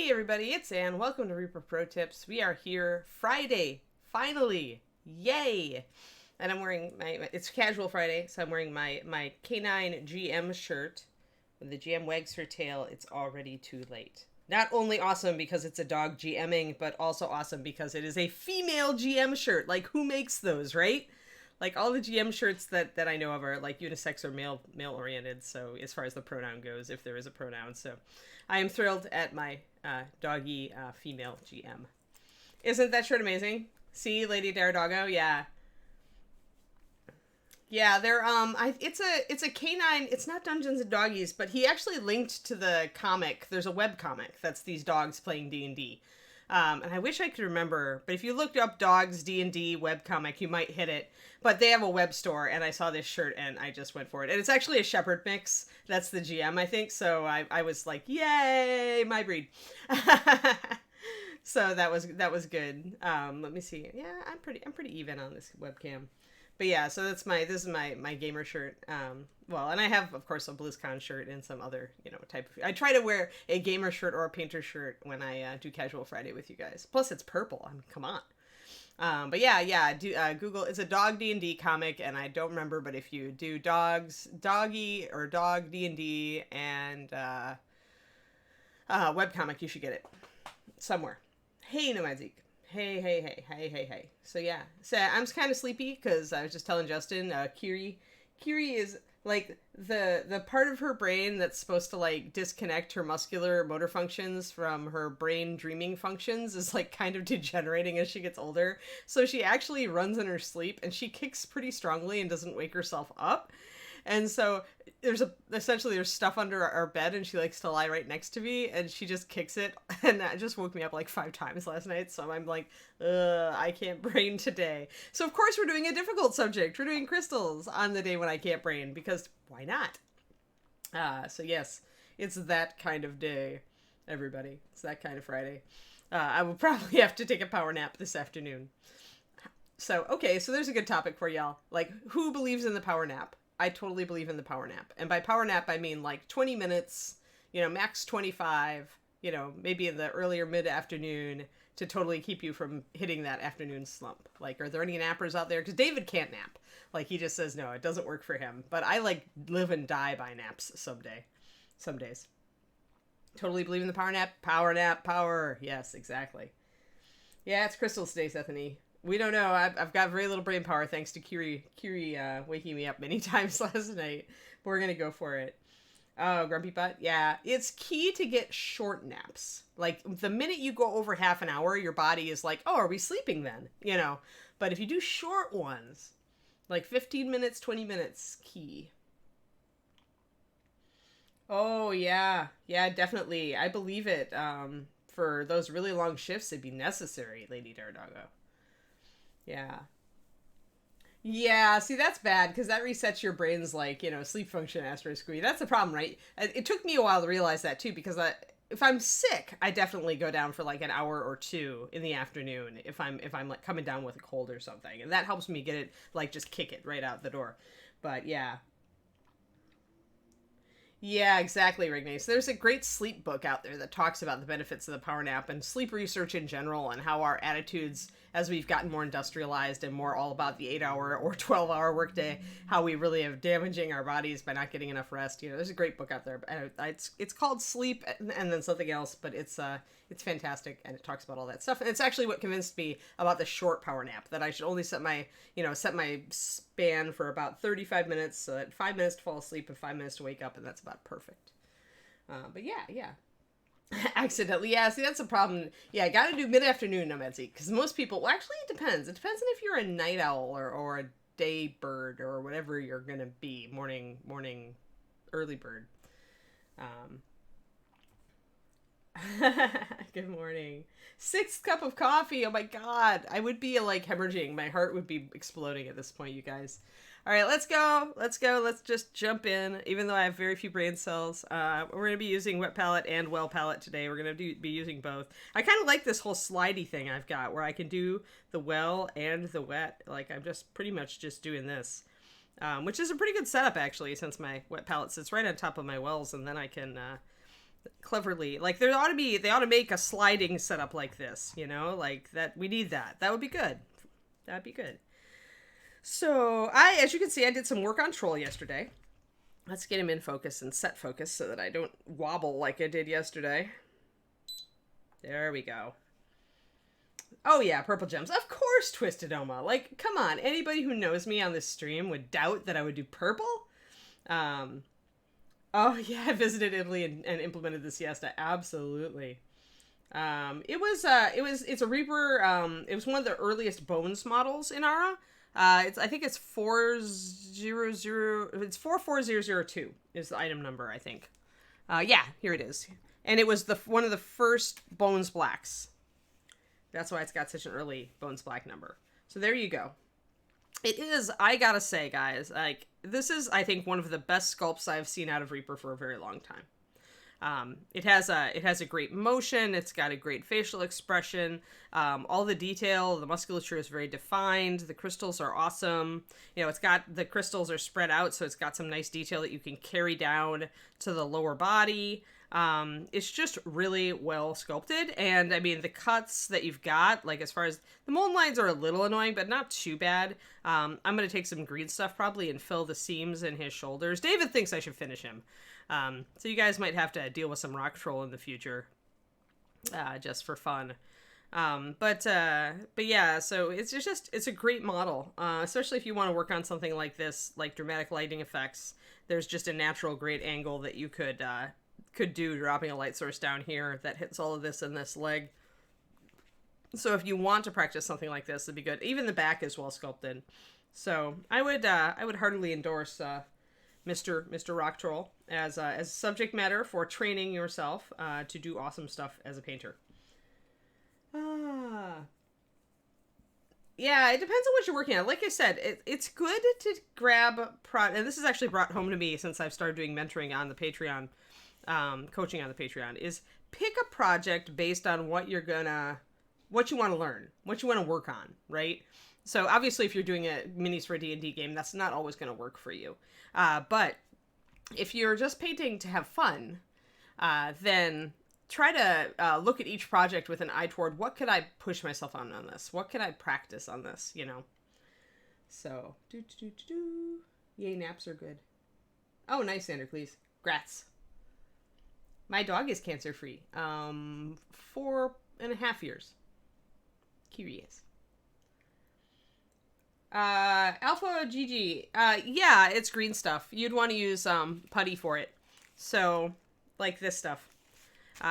Hey everybody, it's Ann. Welcome to Reaper Pro Tips. We are here Friday, finally. Yay! And I'm wearing it's casual Friday, so I'm wearing my canine GM shirt. When the GM wags her tail, it's already too late. Not only awesome because it's a dog GMing, but also awesome because it is a female GM shirt. Like, who makes those, right? Like, all the GM shirts that I know of are like unisex or male oriented. So as far as the pronoun goes, if there is a pronoun. So I am thrilled at my doggy female GM. Isn't that shirt amazing? See, Lady Dare Doggo? Yeah. Yeah, they're it's a canine. It's not Dungeons and Doggies, but he actually linked to the comic. There's a web comic that's these dogs playing D&D. And I wish I could remember, but if you looked up dogs D&D webcomic, you might hit it. But they have a web store, and I saw this shirt, and I just went for it. And it's actually a shepherd mix. That's the GM, I think. So I was like, yay, my breed. So that was good. Let me see. Yeah, I'm pretty even on this webcam. But yeah, so this is my gamer shirt. Well, and I have, of course, a BlizzCon shirt and some other, type of... I try to wear a gamer shirt or a painter shirt when I do Casual Friday with you guys. Plus, it's purple. I mean, come on. But yeah, Google... It's a dog D&D comic, and I don't remember, but if you do doggy or dog D&D and webcomic, you should get it. Somewhere. Hey, Nomad Zeke. Hey. So yeah, so I'm kind of sleepy because I was just telling Justin, Kiri is like the part of her brain that's supposed to like disconnect her muscular motor functions from her brain dreaming functions is like kind of degenerating as she gets older. So she actually runs in her sleep and she kicks pretty strongly and doesn't wake herself up. And so there's stuff under our bed and she likes to lie right next to me and she just kicks it. And that just woke me up like 5 times last night. So I'm like, I can't brain today. So of course we're doing a difficult subject. We're doing crystals on the day when I can't brain because why not? So yes, it's that kind of day, everybody. It's that kind of Friday. I will probably have to take a power nap this afternoon. So, okay, so there's a good topic for y'all. Like, who believes in the power nap? I totally believe in the power nap. And by power nap, I mean like 20 minutes, max 25, maybe in the earlier mid-afternoon to totally keep you from hitting that afternoon slump. Like, are there any nappers out there? Because David can't nap. Like, he just says, no, it doesn't work for him. But I, like, live and die by naps some days. Totally believe in the power nap. Power nap, power. Yes, exactly. Yeah, it's crystals today, Sethany. We don't know. I've got very little brain power thanks to Kiri waking me up many times last night. But we're going to go for it. Oh, Grumpy Butt? Yeah. It's key to get short naps. Like, the minute you go over half an hour, your body is like, oh, are we sleeping then? But if you do short ones, like 15 minutes, 20 minutes, key. Oh, yeah. Yeah, definitely. I believe it. For those really long shifts, it'd be necessary, Lady Dare Doggo. Yeah. Yeah, see, that's bad, because that resets your brain's, like, sleep function asterisk. That's the problem, right? It took me a while to realize that, too, because if I'm sick, I definitely go down for, like, an hour or two in the afternoon if I'm like, coming down with a cold or something. And that helps me get it, like, just kick it right out the door. But, yeah. Yeah, exactly, Rignace. There's a great sleep book out there that talks about the benefits of the power nap and sleep research in general and how our attitudes, as we've gotten more industrialized and more all about the 8-hour or 12-hour workday, how we really are damaging our bodies by not getting enough rest. There's a great book out there. It's called Sleep and then something else, but it's fantastic and it talks about all that stuff. And it's actually what convinced me about the short power nap, that I should only set my span for about 35 minutes, so that 5 minutes to fall asleep and 5 minutes to wake up, and that's about perfect. But yeah. Accidentally, yeah, see, that's a problem. Yeah, gotta do mid-afternoon, Nomedzi, because most people, well, actually, it depends. It depends on if you're a night owl or a day bird or whatever you're gonna be, morning, early bird. Good morning. 6th cup of coffee. Oh my god. I would be like hemorrhaging. My heart would be exploding at this point, you guys. All right, let's go. Let's just jump in. Even though I have very few brain cells, we're going to be using wet palette and well palette today. We're going to be using both. I kind of like this whole slidey thing I've got where I can do the well and the wet. Like, I'm just pretty much just doing this. Which is a pretty good setup, actually, since my wet palette sits right on top of my wells, and then I can cleverly. Like they ought to make a sliding setup like this, you know, like that. We need that. That would be good. That'd be good. So as you can see, I did some work on Troll yesterday. Let's get him in focus and set focus so that I don't wobble like I did yesterday. There we go. Oh yeah, purple gems. Of course, Twisted Oma. Like, come on. Anybody who knows me on this stream would doubt that I would do purple? Oh yeah, I visited Italy and implemented the siesta. Absolutely. It's a Reaper. It was one of the earliest Bones models in Ara. I think it's 44002 is the item number, I think. Yeah, here it is. And it was one of the first Bones Blacks. That's why it's got such an early Bones Black number. So there you go. It is, I gotta say, guys, like, this is, I think, one of the best sculpts I've seen out of Reaper for a very long time. It has a great motion. It's got a great facial expression. All the detail, the musculature is very defined. The crystals are awesome. You know, the crystals are spread out, so it's got some nice detail that you can carry down to the lower body. It's just really well sculpted. And I mean, the cuts that you've got, like as far as the mold lines are a little annoying, but not too bad. I'm going to take some green stuff probably and fill the seams in his shoulders. David thinks I should finish him. So you guys might have to deal with some rock troll in the future, just for fun. But yeah, so it's a great model, especially if you want to work on something like this, like dramatic lighting effects. There's just a natural great angle that you could do dropping a light source down here that hits all of this in this leg. So if you want to practice something like this, it'd be good. Even the back is well sculpted. So I would heartily endorse, Mr. Rock Troll as subject matter for training yourself to do awesome stuff as a painter. Yeah, it depends on what you're working on. Like I said, it's good to grab and this is actually brought home to me since I've started doing mentoring on the Patreon, coaching on the Patreon, is pick a project based on what you want to learn, what you want to work on, right? So obviously, if you're doing a minis for a D&D game, that's not always going to work for you. But if you're just painting to have fun, then try to look at each project with an eye toward what could I push myself on this? What could I practice on this, you know? So, Yay, naps are good. Oh, nice, Sandercleese. Grats. My dog is cancer-free. 4.5 years. Curious. Alpha GG. Yeah, it's green stuff. You'd want to use putty for it. So, like this stuff.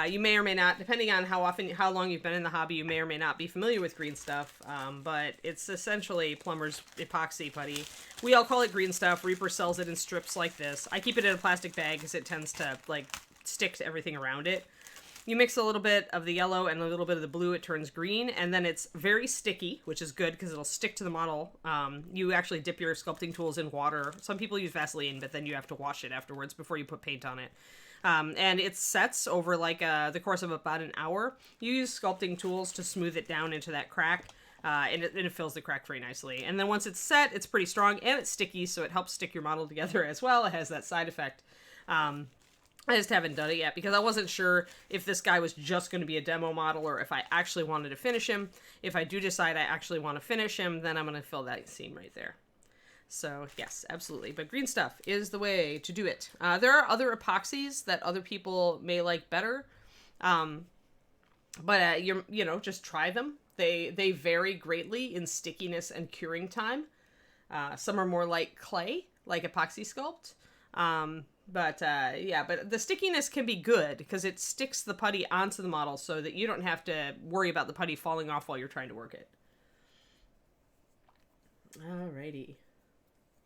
You may or may not, depending on how long you've been in the hobby, you may or may not be familiar with green stuff. But it's essentially plumber's epoxy putty. We all call it green stuff. Reaper sells it in strips like this. I keep it in a plastic bag because it tends to like stick to everything around it. You mix a little bit of the yellow and a little bit of the blue, it turns green, and then it's very sticky, which is good because it'll stick to the model. You actually dip your sculpting tools in water. Some people use Vaseline, but then you have to wash it afterwards before you put paint on it. And it sets over like the course of about an hour. You use sculpting tools to smooth it down into that crack, and it fills the crack very nicely. And then once it's set, it's pretty strong, and it's sticky, so it helps stick your model together as well. It has that side effect. I just haven't done it yet because I wasn't sure if this guy was just going to be a demo model or if I actually wanted to finish him. If I do decide I actually want to finish him, then I'm going to fill that seam right there. So, yes, absolutely. But green stuff is the way to do it. There are other epoxies that other people may like better. But just try them. They vary greatly in stickiness and curing time. Some are more like clay, like epoxy sculpt. But the stickiness can be good because it sticks the putty onto the model so that you don't have to worry about the putty falling off while you're trying to work it. Alrighty.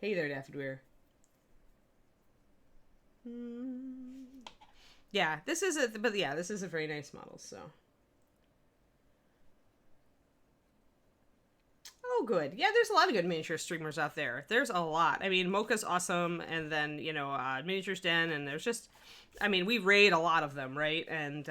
Hey there, Daffodweir. Yeah, this is a very nice model, so. Oh, good. Yeah, there's a lot of good miniature streamers out there. There's a lot. I mean, Mocha's awesome, and then, Miniatures Den, and there's just, we raid a lot of them, right? And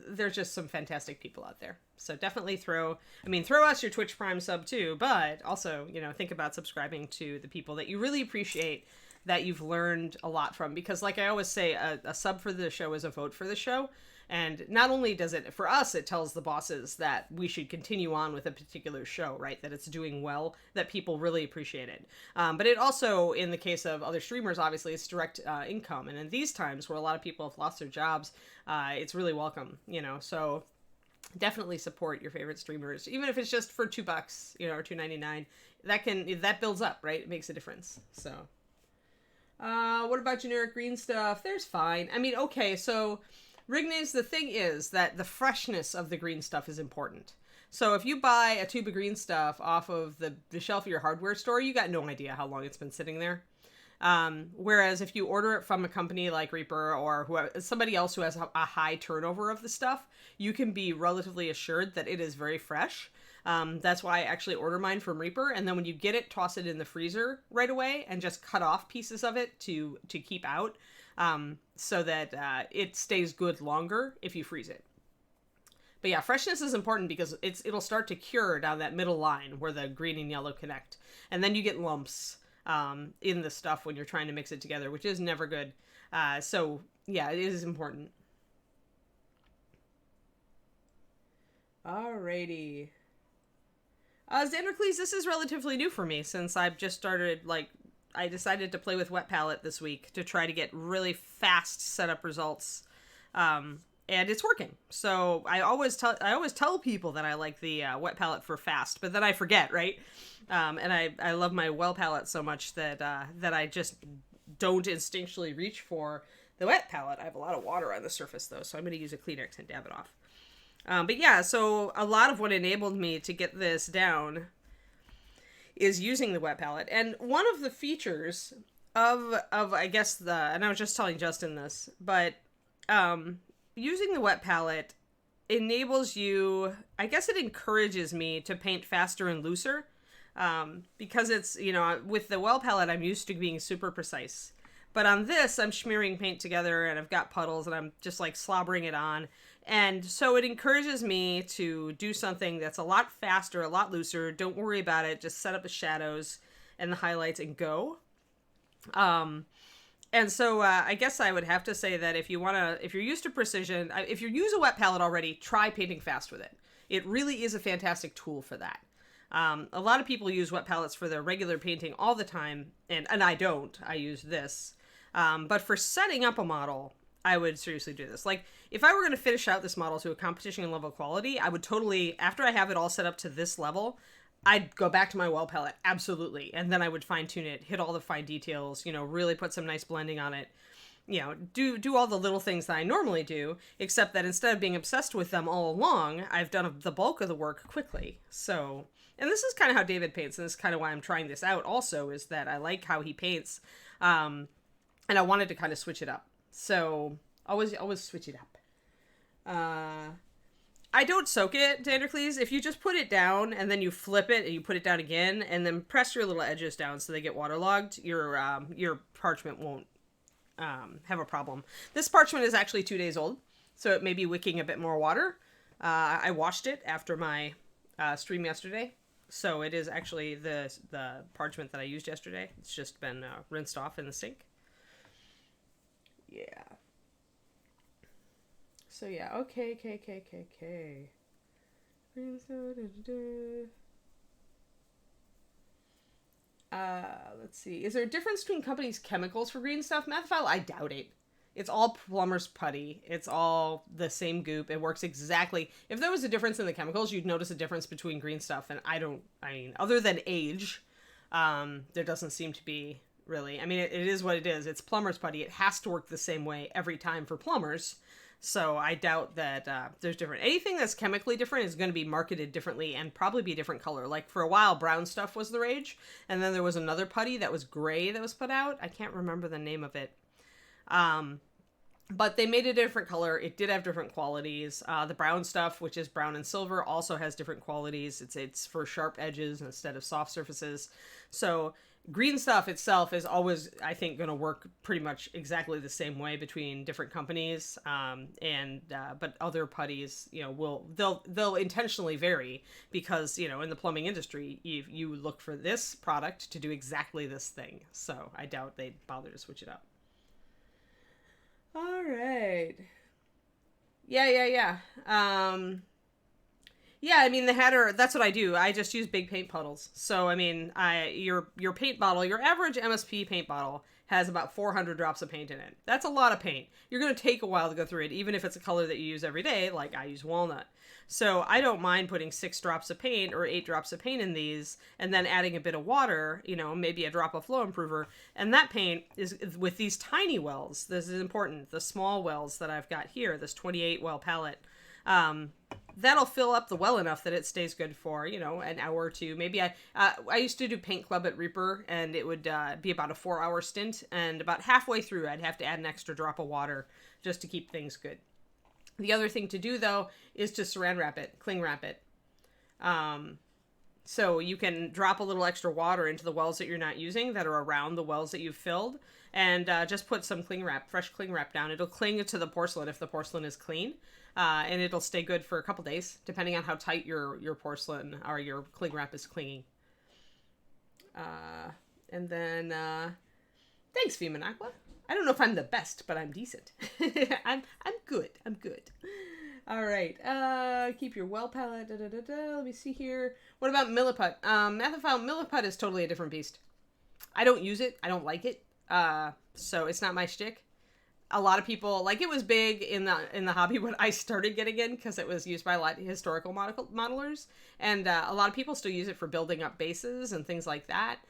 there's just some fantastic people out there. So definitely throw us your Twitch Prime sub too, but also, think about subscribing to the people that you really appreciate that you've learned a lot from. Because like I always say, a sub for the show is a vote for the show. And not only does it, for us, it tells the bosses that we should continue on with a particular show, right? That it's doing well, that people really appreciate it. But it also, in the case of other streamers, obviously, it's direct income. And in these times where a lot of people have lost their jobs, it's really welcome, So definitely support your favorite streamers, even if it's just for $2, or $2.99. That builds up, right? It makes a difference. So, what about generic green stuff? There's fine. I mean, okay, so Rignays, the thing is that the freshness of the green stuff is important. So if you buy a tube of green stuff off of the shelf of your hardware store, you got no idea how long it's been sitting there. Whereas if you order it from a company like Reaper or somebody else who has a high turnover of the stuff, you can be relatively assured that it is very fresh. That's why I actually order mine from Reaper. And then when you get it, toss it in the freezer right away and just cut off pieces of it to keep out. So that it stays good longer if you freeze it. But yeah, freshness is important because it'll start to cure down that middle line where the green and yellow connect. And then you get lumps in the stuff when you're trying to mix it together, which is never good. So yeah, it is important. Alrighty. Xandercles, this is relatively new for me since I've just started, I decided to play with Wet Palette this week to try to get really fast setup results. And it's working. So I always tell people that I like the Wet Palette for fast, but then I forget, right? And I love my Well Palette so much that I just don't instinctually reach for the Wet Palette. I have a lot of water on the surface though, so I'm going to use a Kleenex and dab it off. But yeah, so a lot of what enabled me to get this down is using the Wet Palette. And one of the features of I guess and I was just telling Justin this, but using the Wet Palette enables you, I guess it encourages me to paint faster and looser, because it's, with the Well Palette, I'm used to being super precise. But on this, I'm smearing paint together and I've got puddles and I'm just slobbering it on. And so it encourages me to do something that's a lot faster, a lot looser. Don't worry about it. Just set up the shadows and the highlights and go. And so I guess I would have to say that if you're used to precision, if you use a Wet Palette already, try painting fast with it. It really is a fantastic tool for that. A lot of people use Wet Palettes for their regular painting all the time, and I don't. I use this. But for setting up a model, I would seriously do this. If I were going to finish out this model to a competition level quality, I would totally, after I have it all set up to this level, I'd go back to my Well Palette, absolutely. And then I would fine tune it, hit all the fine details, really put some nice blending on it. Do all the little things that I normally do, except that instead of being obsessed with them all along, I've done the bulk of the work quickly. So, and this is kind of how David paints, and this is kind of why I'm trying this out also, is that I like how he paints, and I wanted to kind of switch it up. So, always switch it up. I don't soak it, Xandercles. If you just put it down and then you flip it and you put it down again and then press your little edges down so they get waterlogged, your parchment won't have a problem. This parchment is actually 2 days old, so it may be wicking a bit more water. I washed it after my stream yesterday, so it is actually the parchment that I used yesterday. It's just been rinsed off in the sink. Yeah. So yeah, okay. Let's see. Is there a difference between companies' chemicals for green stuff? Methophile? I doubt it. It's all plumber's putty. It's all the same goop. It works exactly. If there was a difference in the chemicals, you'd notice a difference between green stuff. And other than age, there doesn't seem to be really. I mean, it is what it is. It's plumber's putty. It has to work the same way every time for plumbers. So I doubt that there's different. Anything that's chemically different is going to be marketed differently and probably be a different color. Like for a while, brown stuff was the rage. And then there was another putty that was gray that was put out. I can't remember the name of it. But they made it a different color. It did have different qualities. The brown stuff, which is brown and silver, also has different qualities. It's for sharp edges instead of soft surfaces. So green stuff itself is always, I think, going to work pretty much exactly the same way between different companies. But other putties, you know, they'll intentionally vary because, you know, in the plumbing industry, you look for this product to do exactly this thing. So I doubt they'd bother to switch it up. All right. Yeah. Yeah, I mean, the header, that's what I do. I just use big paint puddles. So, I mean, your paint bottle, your average MSP paint bottle has about 400 drops of paint in it. That's a lot of paint. You're going to take a while to go through it, even if it's a color that you use every day, like I use walnut. So I don't mind putting 6 drops of paint or 8 drops of paint in these and then adding a bit of water, you know, maybe a drop of flow improver. And that paint is with these tiny wells. This is important. The small wells that I've got here, this 28 well palette, that'll fill up the well enough that it stays good for, you know, an hour or two. Maybe I used to do paint club at Reaper, and it would be about a 4-hour stint. And about halfway through, I'd have to add an extra drop of water just to keep things good. The other thing to do, though, is to saran wrap it, cling wrap it. So you can drop a little extra water into the wells that you're not using that are around the wells that you've filled, and just put some cling wrap, fresh cling wrap down. It'll cling to the porcelain if the porcelain is clean, and it'll stay good for a couple days, depending on how tight your porcelain or your cling wrap is clinging. And then, thanks, Feminaqua. I don't know if I'm the best, but I'm decent. I'm good. I'm good. All right. Keep your well palette. Let me see here. What about milliput? Methophile milliput is totally a different beast. I don't use it. I don't like it. So it's not my shtick. A lot of people, like, it was big in the hobby when I started getting in because it was used by a lot of historical modelers, and a lot of people still use it for building up bases and things like that.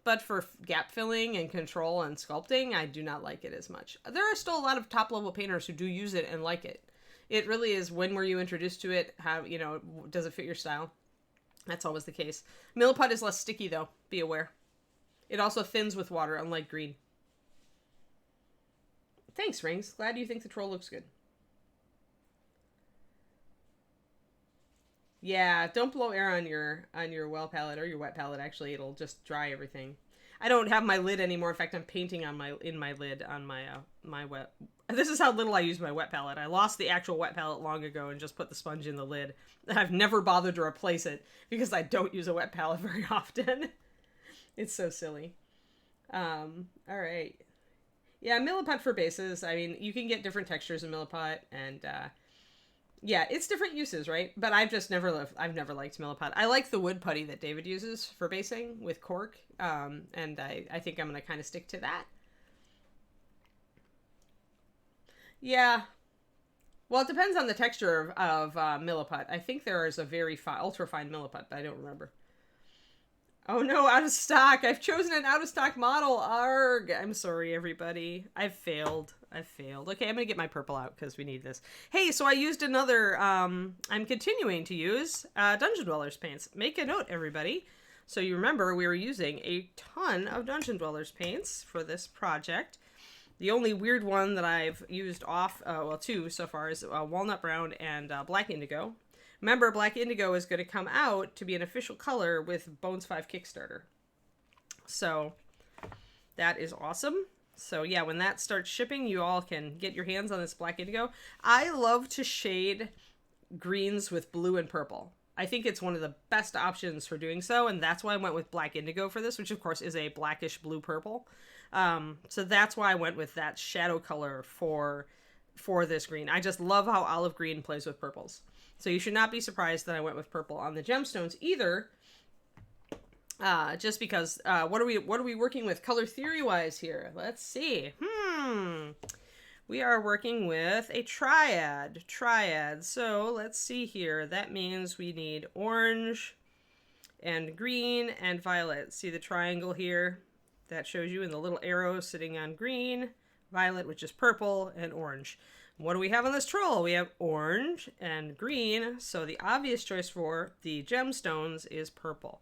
But for gap filling and control and sculpting, I do not like it as much. There are still a lot of top level painters who do use it and like it. It really is, when were you introduced to it? How, you know, does it fit your style? That's always the case. Milliput is less sticky though. Be aware. It also thins with water, unlike green. Thanks, Rings. Glad you think the troll looks good. Yeah, don't blow air on your well palette or your wet palette. Actually, it'll just dry everything. I don't have my lid anymore. In fact, I'm painting on my lid on my wet. This is how little I use my wet palette. I lost the actual wet palette long ago and just put the sponge in the lid. I've never bothered to replace it because I don't use a wet palette very often. It's so silly. All right. Yeah, milliput for bases. I mean, you can get different textures in milliput, and yeah, it's different uses, right? But I've never liked milliput. I like the wood putty that David uses for basing with cork, and I think I'm gonna kind of stick to that. Yeah. Well, it depends on the texture of milliput. I think there is a very ultra fine milliput, but I don't remember. Oh no, out of stock. I've chosen an out of stock model. Arg. I'm sorry, everybody. I've failed. Okay, I'm going to get my purple out because we need this. Hey, so I used another, I'm continuing to use Dungeon Dwellers paints. Make a note, everybody. So you remember we were using a ton of Dungeon Dwellers paints for this project. The only weird one that I've used well, 2 so far is Walnut Brown and Black Indigo. Remember, Black Indigo is going to come out to be an official color with Bones 5 Kickstarter. So that is awesome. So yeah, when that starts shipping, you all can get your hands on this Black Indigo. I love to shade greens with blue and purple. I think it's one of the best options for doing so, and that's why I went with Black Indigo for this, which of course is a blackish blue-purple. So that's why I went with that shadow color for this green. I just love how olive green plays with purples. So you should not be surprised that I went with purple on the Gemstones either. Just because, what are we working with color theory wise here? Let's see. We are working with a triad. So let's see here. That means we need orange and green and violet. See the triangle here? That shows you in the little arrow sitting on green, violet, which is purple, and orange. What do we have on this troll? We have orange and green, so the obvious choice for the Gemstones is purple.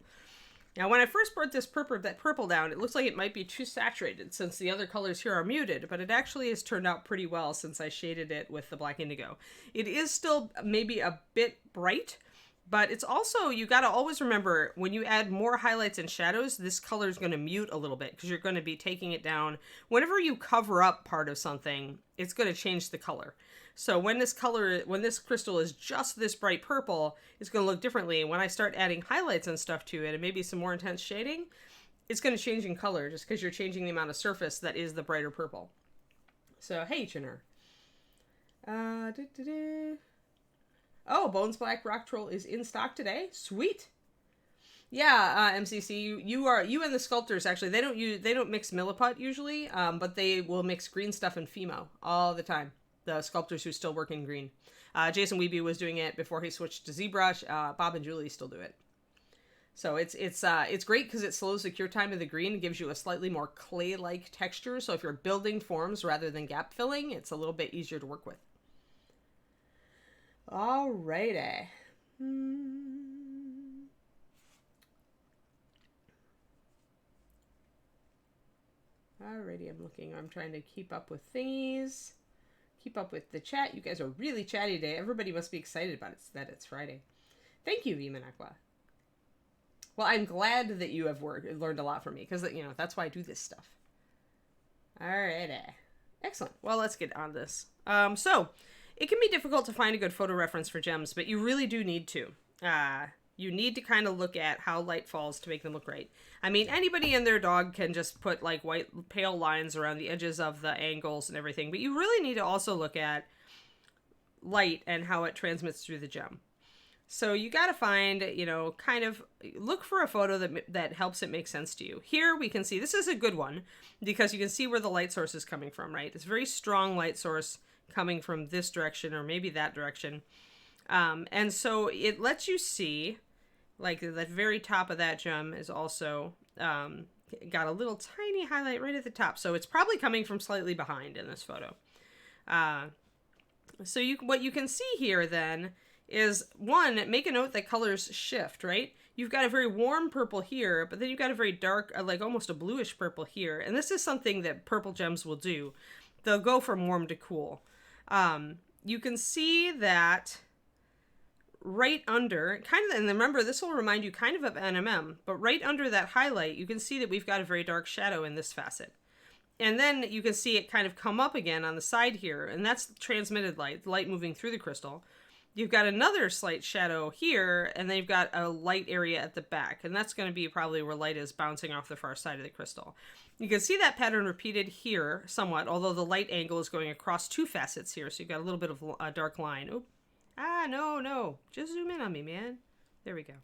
Now, when I first brought this purple down, it looks like it might be too saturated since the other colors here are muted, but it actually has turned out pretty well since I shaded it with the black indigo. It is still maybe a bit bright, but it's also, you got to always remember, when you add more highlights and shadows, this color is going to mute a little bit because you're going to be taking it down. Whenever you cover up part of something, it's going to change the color. So when this crystal is just this bright purple, it's going to look differently. When I start adding highlights and stuff to it and maybe some more intense shading, it's going to change in color just because you're changing the amount of surface that is the brighter purple. So, hey, Chinner. Oh, Bones Black Rock Troll is in stock today. Sweet. Yeah, MCC, you and the sculptors actually, they don't mix Milliput usually, but they will mix green stuff and Fimo all the time. The sculptors who still work in green. Jason Weeby was doing it before he switched to ZBrush. Bob and Julie still do it. So it's great because it slows the cure time of the green and gives you a slightly more clay-like texture. So if you're building forms rather than gap filling, it's a little bit easier to work with. Alrighty. Alrighty, I'm trying to keep up with thingies. Keep up with the chat. You guys are really chatty today. Everybody must be excited about it, that it's Friday. Thank you, Vimanakwa. Well, I'm glad that you have learned a lot from me, because, you know, that's why I do this stuff. Alrighty. Excellent. Well, let's get on this. So, it can be difficult to find a good photo reference for gems, but you really do need to. You need to kind of look at how light falls to make them look right. I mean, anybody and their dog can just put like white pale lines around the edges of the angles and everything, but you really need to also look at light and how it transmits through the gem. So you got to find, you know, kind of look for a photo that helps it make sense to you. Here we can see, this is a good one because you can see where the light source is coming from, right? It's a very strong light source coming from this direction or maybe that direction. And so it lets you see, like the very top of that gem is also got a little tiny highlight right at the top. So it's probably coming from slightly behind in this photo. So what you can see here then is, one, make a note that colors shift, right? You've got a very warm purple here, but then you've got a very dark, like almost a bluish purple here. And this is something that purple gems will do. They'll go from warm to cool. You can see that right under, kind of, and remember, this will remind you kind of NMM, but right under that highlight, you can see that we've got a very dark shadow in this facet. And then you can see it kind of come up again on the side here, and that's transmitted light, the light moving through the crystal. You've got another slight shadow here, and then you've got a light area at the back, and that's going to be probably where light is bouncing off the far side of the crystal. You can see that pattern repeated here somewhat, although the light angle is going across two facets here, so you've got a little bit of a dark line. Oop. No. Just zoom in on me, man. There we go.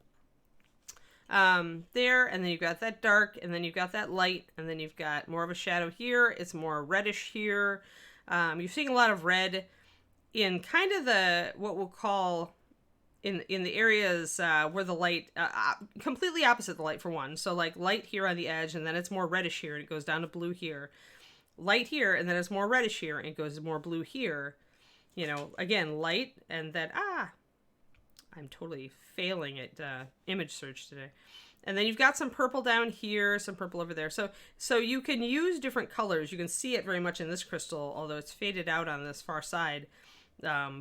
There, and then you've got that dark, and then you've got that light, and then you've got more of a shadow here. It's more reddish here. You're seeing a lot of red in kind of the, what we'll call, in the areas where the light, completely opposite the light for one. So like light here on the edge, and then it's more reddish here, and it goes down to blue here. Light here, and then it's more reddish here, and it goes more blue here. You know, again, light, and then, I'm totally failing at image search today. And then you've got some purple down here, some purple over there. So you can use different colors. You can see it very much in this crystal, although it's faded out on this far side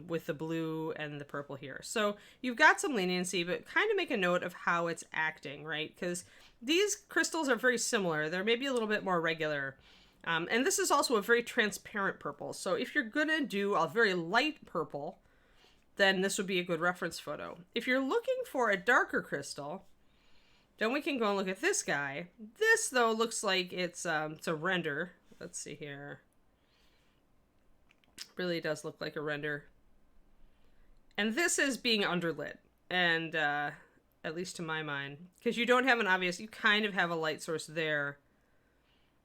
with the blue and the purple here. So you've got some leniency, but kind of make a note of how it's acting, right? Because these crystals are very similar. They're maybe a little bit more regular. And this is also a very transparent purple. So if you're going to do a very light purple, then this would be a good reference photo. If you're looking for a darker crystal, then we can go and look at this guy. This, though, looks like it's a render. Let's see here. Really does look like a render. And this is being underlit. And at least to my mind. Because you don't have an obvious, you kind of have a light source there.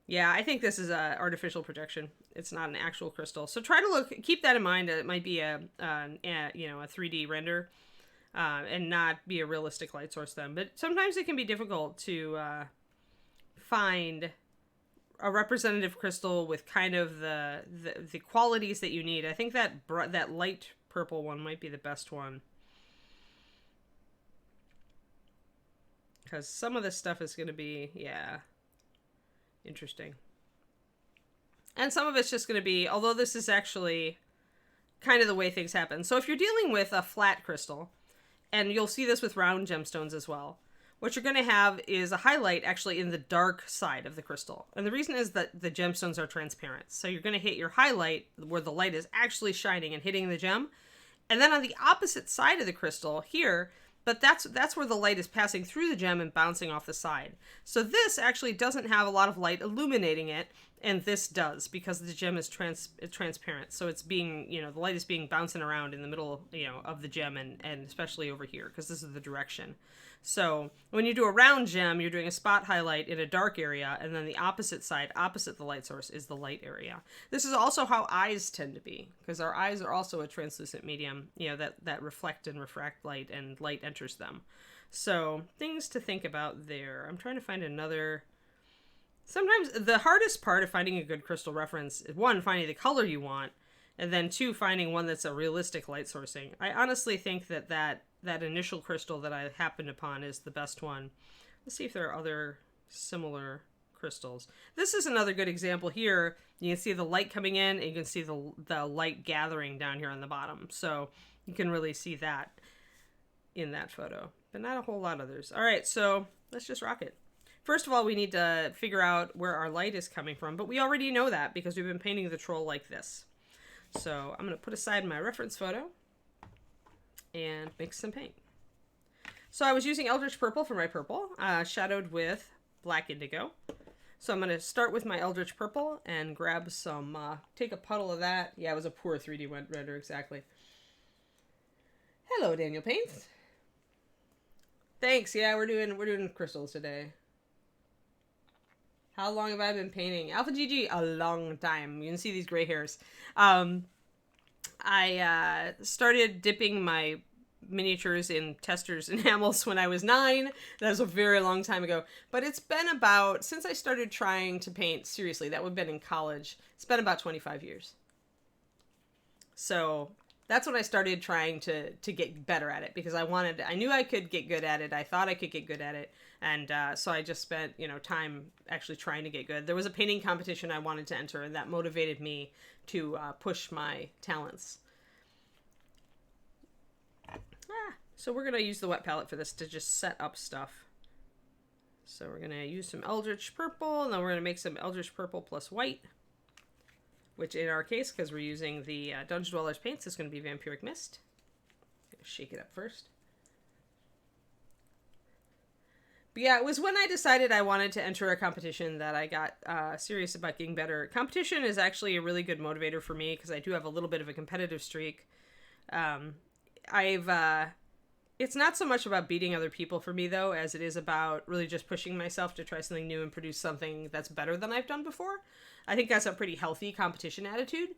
Yeah, I think this is a artificial projection. It's not an actual crystal. So try to keep that in mind. It might be a 3D render and not be a realistic light source then. But sometimes it can be difficult to find a representative crystal with kind of the qualities that you need. I think that light purple one might be the best one. Because some of this stuff is going to be, yeah, interesting. And some of it's just going to be, although this is actually kind of the way things happen. So if you're dealing with a flat crystal, and you'll see this with round gemstones as well, what you're going to have is a highlight actually in the dark side of the crystal. And the reason is that the gemstones are transparent. So you're going to hit your highlight where the light is actually shining and hitting the gem. And then on the opposite side of the crystal here, but that's where the light is passing through the gem and bouncing off the side. So this actually doesn't have a lot of light illuminating it, and this does, because the gem is transparent. So it's being, the light is being bouncing around in the middle, of the gem, and especially over here, because this is the direction. So when you do a round gem, you're doing a spot highlight in a dark area, and then the opposite side, opposite the light source, is the light area. This is also how eyes tend to be, because our eyes are also a translucent medium, that reflect and refract light, and light enters them. So things to think about there. I'm trying to find another. Sometimes the hardest part of finding a good crystal reference is, one, finding the color you want, and then two, finding one that's a realistic light sourcing. I honestly think that initial crystal that I happened upon is the best one. Let's see if there are other similar crystals. This is another good example here. You can see the light coming in, and you can see the light gathering down here on the bottom. So you can really see that in that photo, but not a whole lot of others. All right, so let's just rock it. First of all, we need to figure out where our light is coming from, but we already know that because we've been painting the troll like this. So I'm going to put aside my reference photo and mix some paint. So I was using Eldritch Purple for my purple, shadowed with Black Indigo. So I'm going to start with my Eldritch Purple and grab some, take a puddle of that. Yeah, it was a poor 3D render, exactly. Hello, Daniel Paints. Thanks, yeah, we're doing crystals today. How long have I been painting? Alpha GG, a long time. You can see these gray hairs. I started dipping my miniatures in testers enamels when I was 9. That was a very long time ago. But it's been about, since I started trying to paint seriously, that would have been in college, it's been about 25 years. So that's when I started trying to get better at it, because I knew I could get good at it. I thought I could get good at it. And so I just spent, time actually trying to get good. There was a painting competition I wanted to enter, and that motivated me to push my talents. So we're going to use the wet palette for this to just set up stuff. So we're going to use some Eldritch Purple, and then we're going to make some Eldritch Purple plus white, which in our case, because we're using the Dungeon Dwellers paints, is going to be Vampiric Mist. Shake it up first. But yeah, it was when I decided I wanted to enter a competition that I got serious about getting better. Competition is actually a really good motivator for me, because I do have a little bit of a competitive streak. It's not so much about beating other people for me, though, as it is about really just pushing myself to try something new and produce something that's better than I've done before. I think that's a pretty healthy competition attitude.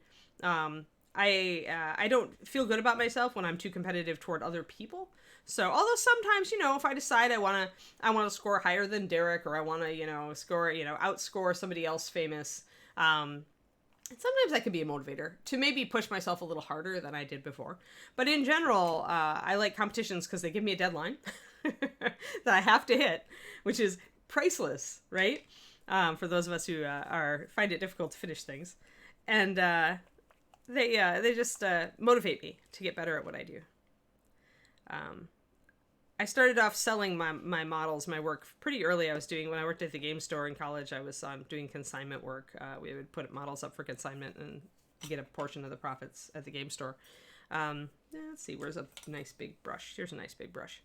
I don't feel good about myself when I'm too competitive toward other people. So, although sometimes, if I decide I want to score higher than Derek, or I want to, outscore somebody else famous, sometimes that can be a motivator to maybe push myself a little harder than I did before. But in general, I like competitions because they give me a deadline that I have to hit, which is priceless, right? For those of us who find it difficult to finish things. And they just motivate me to get better at what I do. I started off selling my models, my work pretty early. When I worked at the game store in college, I was doing consignment work. We would put models up for consignment and get a portion of the profits at the game store. Let's see, where's a nice big brush? Here's a nice big brush.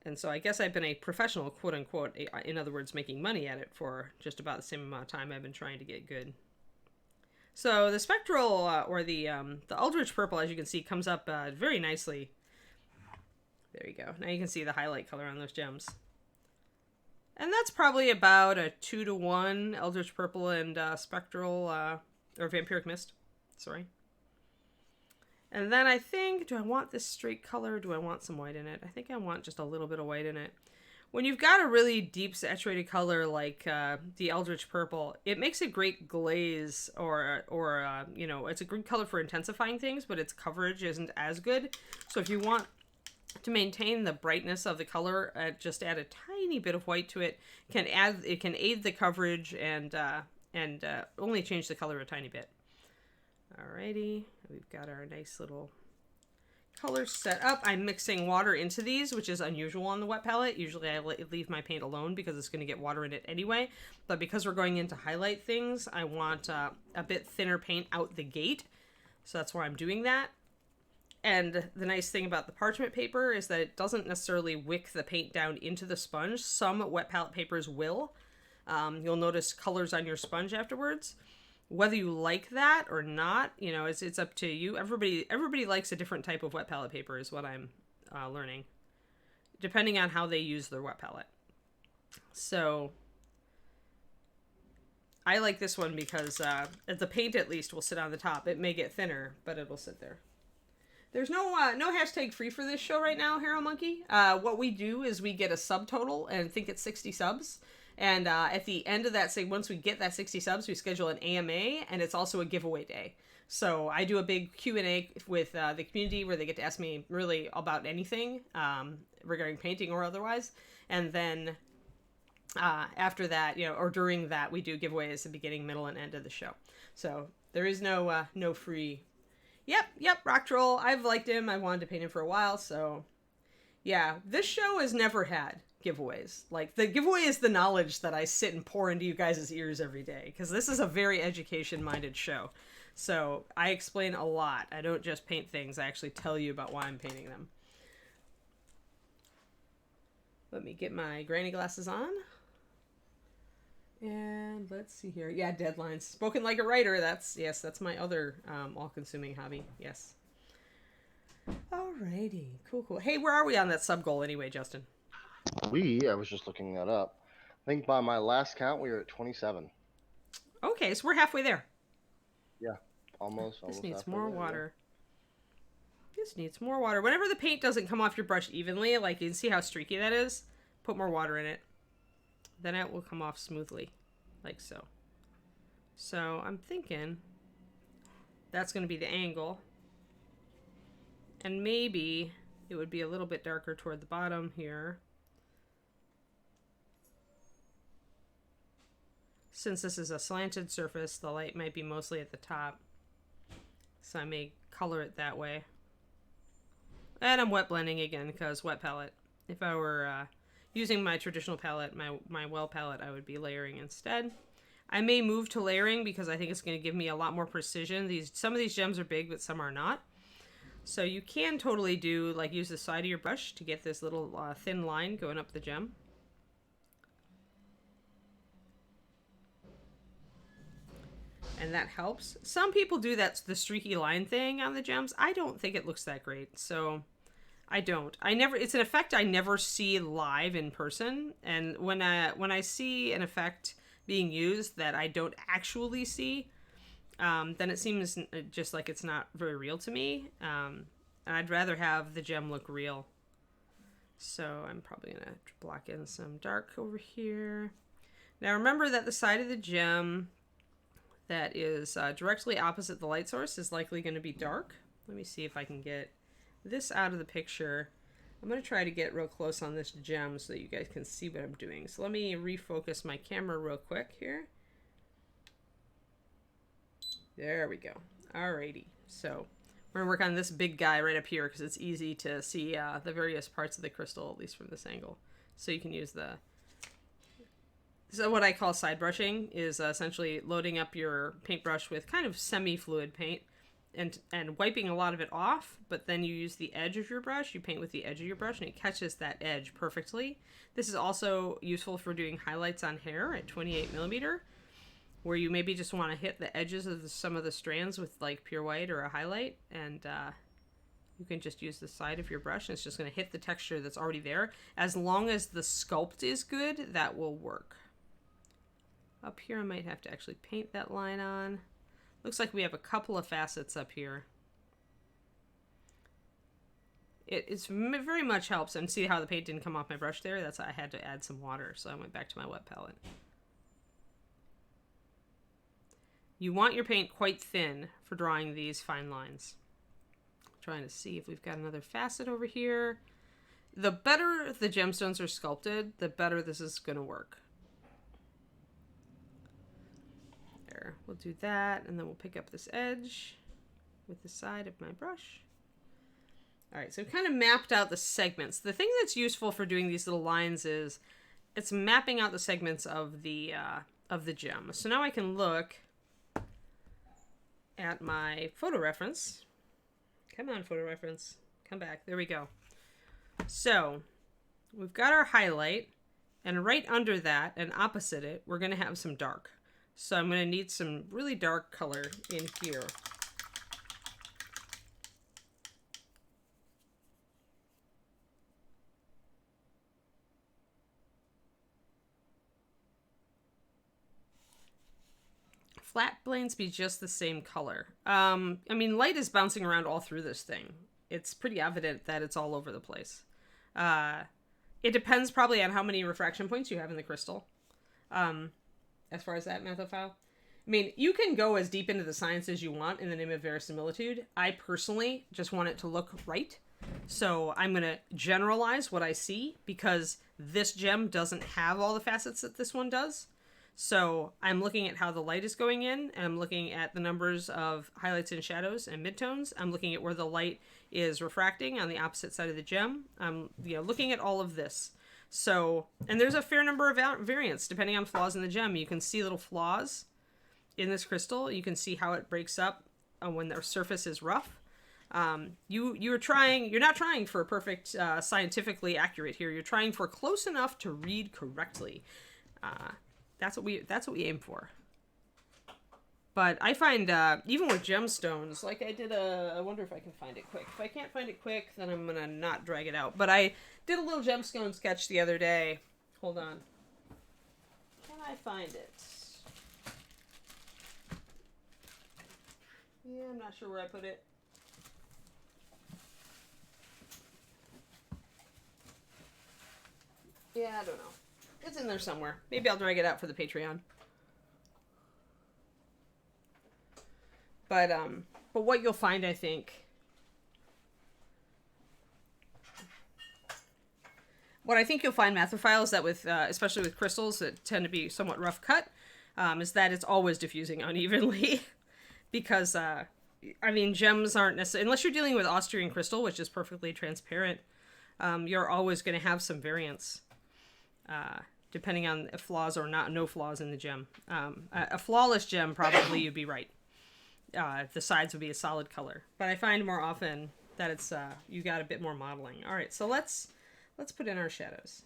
And so I guess I've been a professional, quote unquote, in other words, making money at it for just about the same amount of time I've been trying to get good. So the spectral, or the Eldritch Purple, as you can see, comes up very nicely. There you go. Now you can see the highlight color on those gems. And that's probably about a 2-to-1 Eldritch Purple and spectral, or Vampiric Mist. Sorry. And then I think, do I want this straight color? Do I want some white in it? I think I want just a little bit of white in it. When you've got a really deep saturated color like the Eldritch Purple, it makes a great glaze, or it's a good color for intensifying things, but its coverage isn't as good. So if you want to maintain the brightness of the color, just add a tiny bit of white to it. It can aid the coverage and only change the color a tiny bit. Alrighty, we've got our nice little colors set up. I'm mixing water into these, which is unusual on the wet palette. Usually I leave my paint alone because it's going to get water in it anyway. But because we're going in to highlight things, I want a bit thinner paint out the gate. So that's why I'm doing that. And the nice thing about the parchment paper is that it doesn't necessarily wick the paint down into the sponge. Some wet palette papers will. You'll notice colors on your sponge afterwards. Whether you like that or not, you know, it's up to you. Everybody likes a different type of wet palette paper is what I'm learning, depending on how they use their wet palette. So I like this one because the paint at least will sit on the top. It may get thinner, but it'll sit there. There's no hashtag free for this show right now, Hero Monkey. What we do is we get a subtotal and think it's 60 subs. And at the end of that, once we get that 60 subs, we schedule an AMA, and it's also a giveaway day. So I do a big Q&A with the community where they get to ask me really about anything regarding painting or otherwise. And then after that, you know, or during that, we do giveaways at the beginning, middle, and end of the show. So there is no free. Yep, Rock Troll. I've liked him. I wanted to paint him for a while, so yeah. This show has never had giveaways. Like, the giveaway is the knowledge that I sit and pour into you guys' ears every day, because this is a very education-minded show. So I explain a lot. I don't just paint things. I actually tell you about why I'm painting them. Let me get my granny glasses on. And let's see here. Yeah, deadlines. Spoken like a writer. That's my other all-consuming hobby. Yes. Alrighty. Cool. Hey, where are we on that sub goal anyway, Justin? I was just looking that up. I think by my last count, we were at 27. Okay, so we're halfway there. Yeah, almost. This needs more water. Yeah. This needs more water. Whenever the paint doesn't come off your brush evenly, like you can see how streaky that is, put more water in it. Then it will come off smoothly, like so. So I'm thinking that's going to be the angle. And maybe it would be a little bit darker toward the bottom here. Since this is a slanted surface, the light might be mostly at the top. So I may color it that way. And I'm wet blending again because wet palette. If I were using my traditional palette, my well palette, I would be layering instead. I may move to layering because I think it's going to give me a lot more precision. Some of these gems are big, but some are not. So you can totally do, like, use the side of your brush to get this little thin line going up the gem. And that helps. Some people do the streaky line thing on the gems. I don't think it looks that great, so I don't. It's an effect I never see live in person, and when I see an effect being used that I don't actually see, then it seems just like it's not very real to me. And I'd rather have the gem look real. So I'm probably gonna block in some dark over here. Now remember that the side of the gem that is directly opposite the light source is likely going to be dark. Let me see if I can get this out of the picture. I'm going to try to get real close on this gem so that you guys can see what I'm doing. So let me refocus my camera real quick here. There we go. Alrighty. So we're going to work on this big guy right up here because it's easy to see the various parts of the crystal, at least from this angle. So you can use So what I call side brushing is essentially loading up your paintbrush with kind of semi-fluid paint and wiping a lot of it off, but then you use the edge of your brush, you paint with the edge of your brush, and it catches that edge perfectly. This is also useful for doing highlights on hair at 28mm, where you maybe just want to hit the edges of some of the strands with like pure white or a highlight, and you can just use the side of your brush, and it's just going to hit the texture that's already there. As long as the sculpt is good, that will work. Up here I might have to actually paint that line on. Looks like we have a couple of facets up here. It's very much helps, and see how the paint didn't come off my brush there? That's why I had to add some water, so I went back to my wet palette. You want your paint quite thin for drawing these fine lines. I'm trying to see if we've got another facet over here. the better the gemstones are sculpted, the better this is going to work. There, we'll do that, and then we'll pick up this edge with the side of my brush. All right, so we've kind of mapped out the segments. The thing that's useful for doing these little lines is it's mapping out the segments of the gem. So now I can look at my photo reference. Come on, photo reference. Come back. There we go. So we've got our highlight, and right under that and opposite it, we're going to have some dark. So I'm going to need some really dark color in here. Flat planes be just the same color. I mean, light is bouncing around all through this thing. It's pretty evident that it's all over the place. It depends probably on how many refraction points you have in the crystal. As far as that methophile. I mean, you can go as deep into the science as you want in the name of verisimilitude. I personally just want it to look right. So I'm going to generalize what I see because this gem doesn't have all the facets that this one does. So I'm looking at how the light is going in, and I'm looking at the numbers of highlights and shadows and midtones. I'm looking at where the light is refracting on the opposite side of the gem. I'm looking at all of this. So, and there's a fair number of variants depending on flaws in the gem. You can see little flaws in this crystal. You can see how it breaks up when their surface is rough. You're not trying for perfect, scientifically accurate here. You're trying for close enough to read correctly. That's what we aim for. But I find, even with gemstones, like I did I wonder if I can find it quick. If I can't find it quick, then I'm going to not drag it out. But I did a little gemstone sketch the other day. Hold on. Can I find it? Yeah, I'm not sure where I put it. Yeah, I don't know. It's in there somewhere. Maybe I'll drag it out for the Patreon. But what you'll find, I think, you'll find methophile is that with, especially with crystals that tend to be somewhat rough cut, is that it's always diffusing unevenly. Because, I mean, gems aren't necessarily, unless you're dealing with Austrian crystal, which is perfectly transparent, you're always going to have some variance. Depending on flaws or no flaws in the gem. A flawless gem, probably you'd be right. The sides would be a solid color. But I find more often that it's you got a bit more modeling. All right, so let's put in our shadows.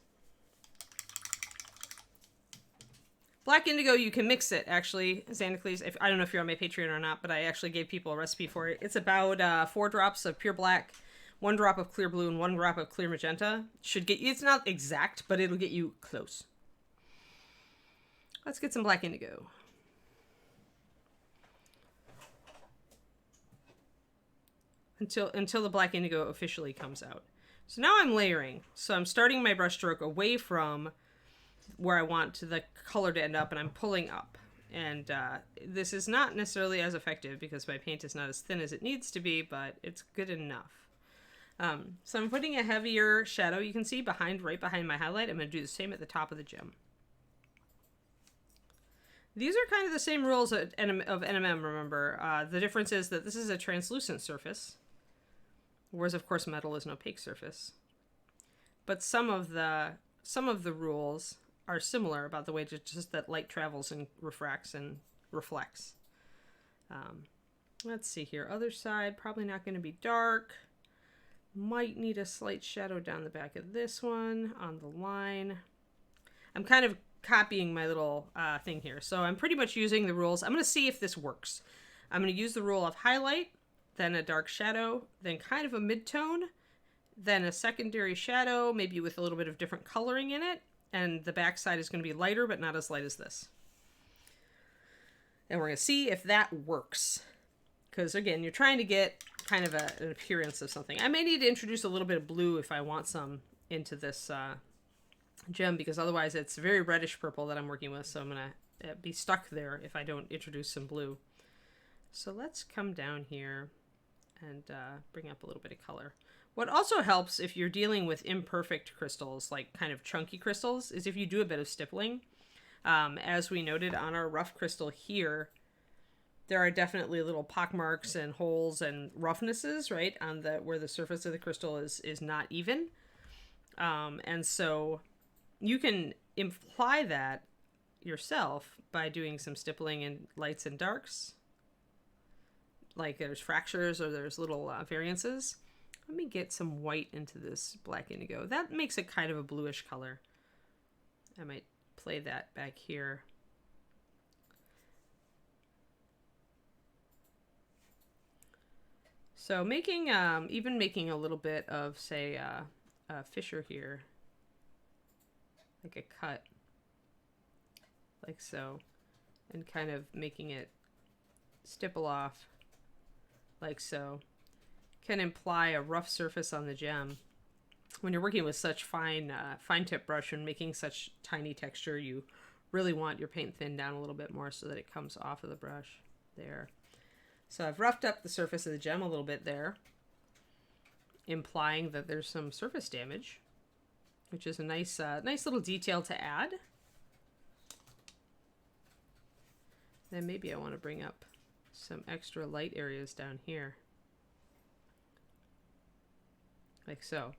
Black indigo, you can mix it, actually, Xanacles. I don't know if you're on my Patreon or not, but I actually gave people a recipe for it. It's about 4 drops of pure black, 1 drop of clear blue, and 1 drop of clear magenta. Should get you, it's not exact, but it'll get you close. Let's get some black indigo. Until the black indigo officially comes out. So now I'm layering. So I'm starting my brush stroke away from where I want the color to end up, and I'm pulling up. And this is not necessarily as effective because my paint is not as thin as it needs to be, but it's good enough. So I'm putting a heavier shadow, you can see, right behind my highlight. I'm going to do the same at the top of the gem. These are kind of the same rules of NMM, remember. The difference is that this is a translucent surface, whereas, of course, metal is an opaque surface. But some of the rules are similar about the way just that light travels and refracts and reflects. Let's see here. Other side, probably not going to be dark. Might need a slight shadow down the back of this one on the line. I'm kind of copying my little thing here. So I'm pretty much using the rules. I'm going to see if this works. I'm going to use the rule of highlight, then a dark shadow, then kind of a mid-tone, then a secondary shadow, maybe with a little bit of different coloring in it, and the back side is going to be lighter, but not as light as this. And we're going to see if that works. Because, again, you're trying to get kind of an appearance of something. I may need to introduce a little bit of blue if I want some into this gem, because otherwise it's very reddish purple that I'm working with, so I'm going to be stuck there if I don't introduce some blue. So let's come down here and bring up a little bit of color. What also helps if you're dealing with imperfect crystals, like kind of chunky crystals, is if you do a bit of stippling. As we noted on our rough crystal here, there are definitely little pock marks and holes and roughnesses, right, on the where the surface of the crystal is not even. And so you can imply that yourself by doing some stippling in lights and darks. Like there's fractures or there's little variances. Let me get some white into this black indigo. That makes it kind of a bluish color. I might play that back here. So making, even making a little bit of, say, a fissure here, like a cut, like so, and kind of making it stipple off, like so, can imply a rough surface on the gem. When you're working with such fine tip brush and making such tiny texture, you really want your paint thinned down a little bit more so that it comes off of the brush there. So I've roughed up the surface of the gem a little bit there, implying that there's some surface damage, which is a nice little detail to add. Then maybe I want to bring up some extra light areas down here, like so.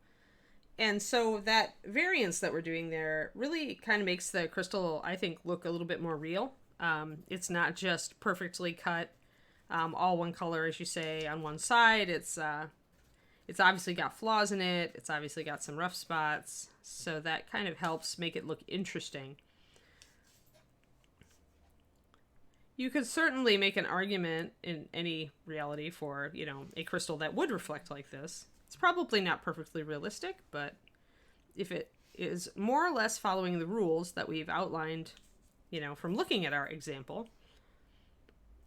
And so that variance that we're doing there really kind of makes the crystal, I think, look a little bit more real. It's not just perfectly cut, all one color, as you say, on one side. It's obviously got flaws in it. It's obviously got some rough spots. So that kind of helps make it look interesting. You could certainly make an argument in any reality for, you know, a crystal that would reflect like this. It's probably not perfectly realistic, but if it is more or less following the rules that we've outlined, you know, from looking at our example,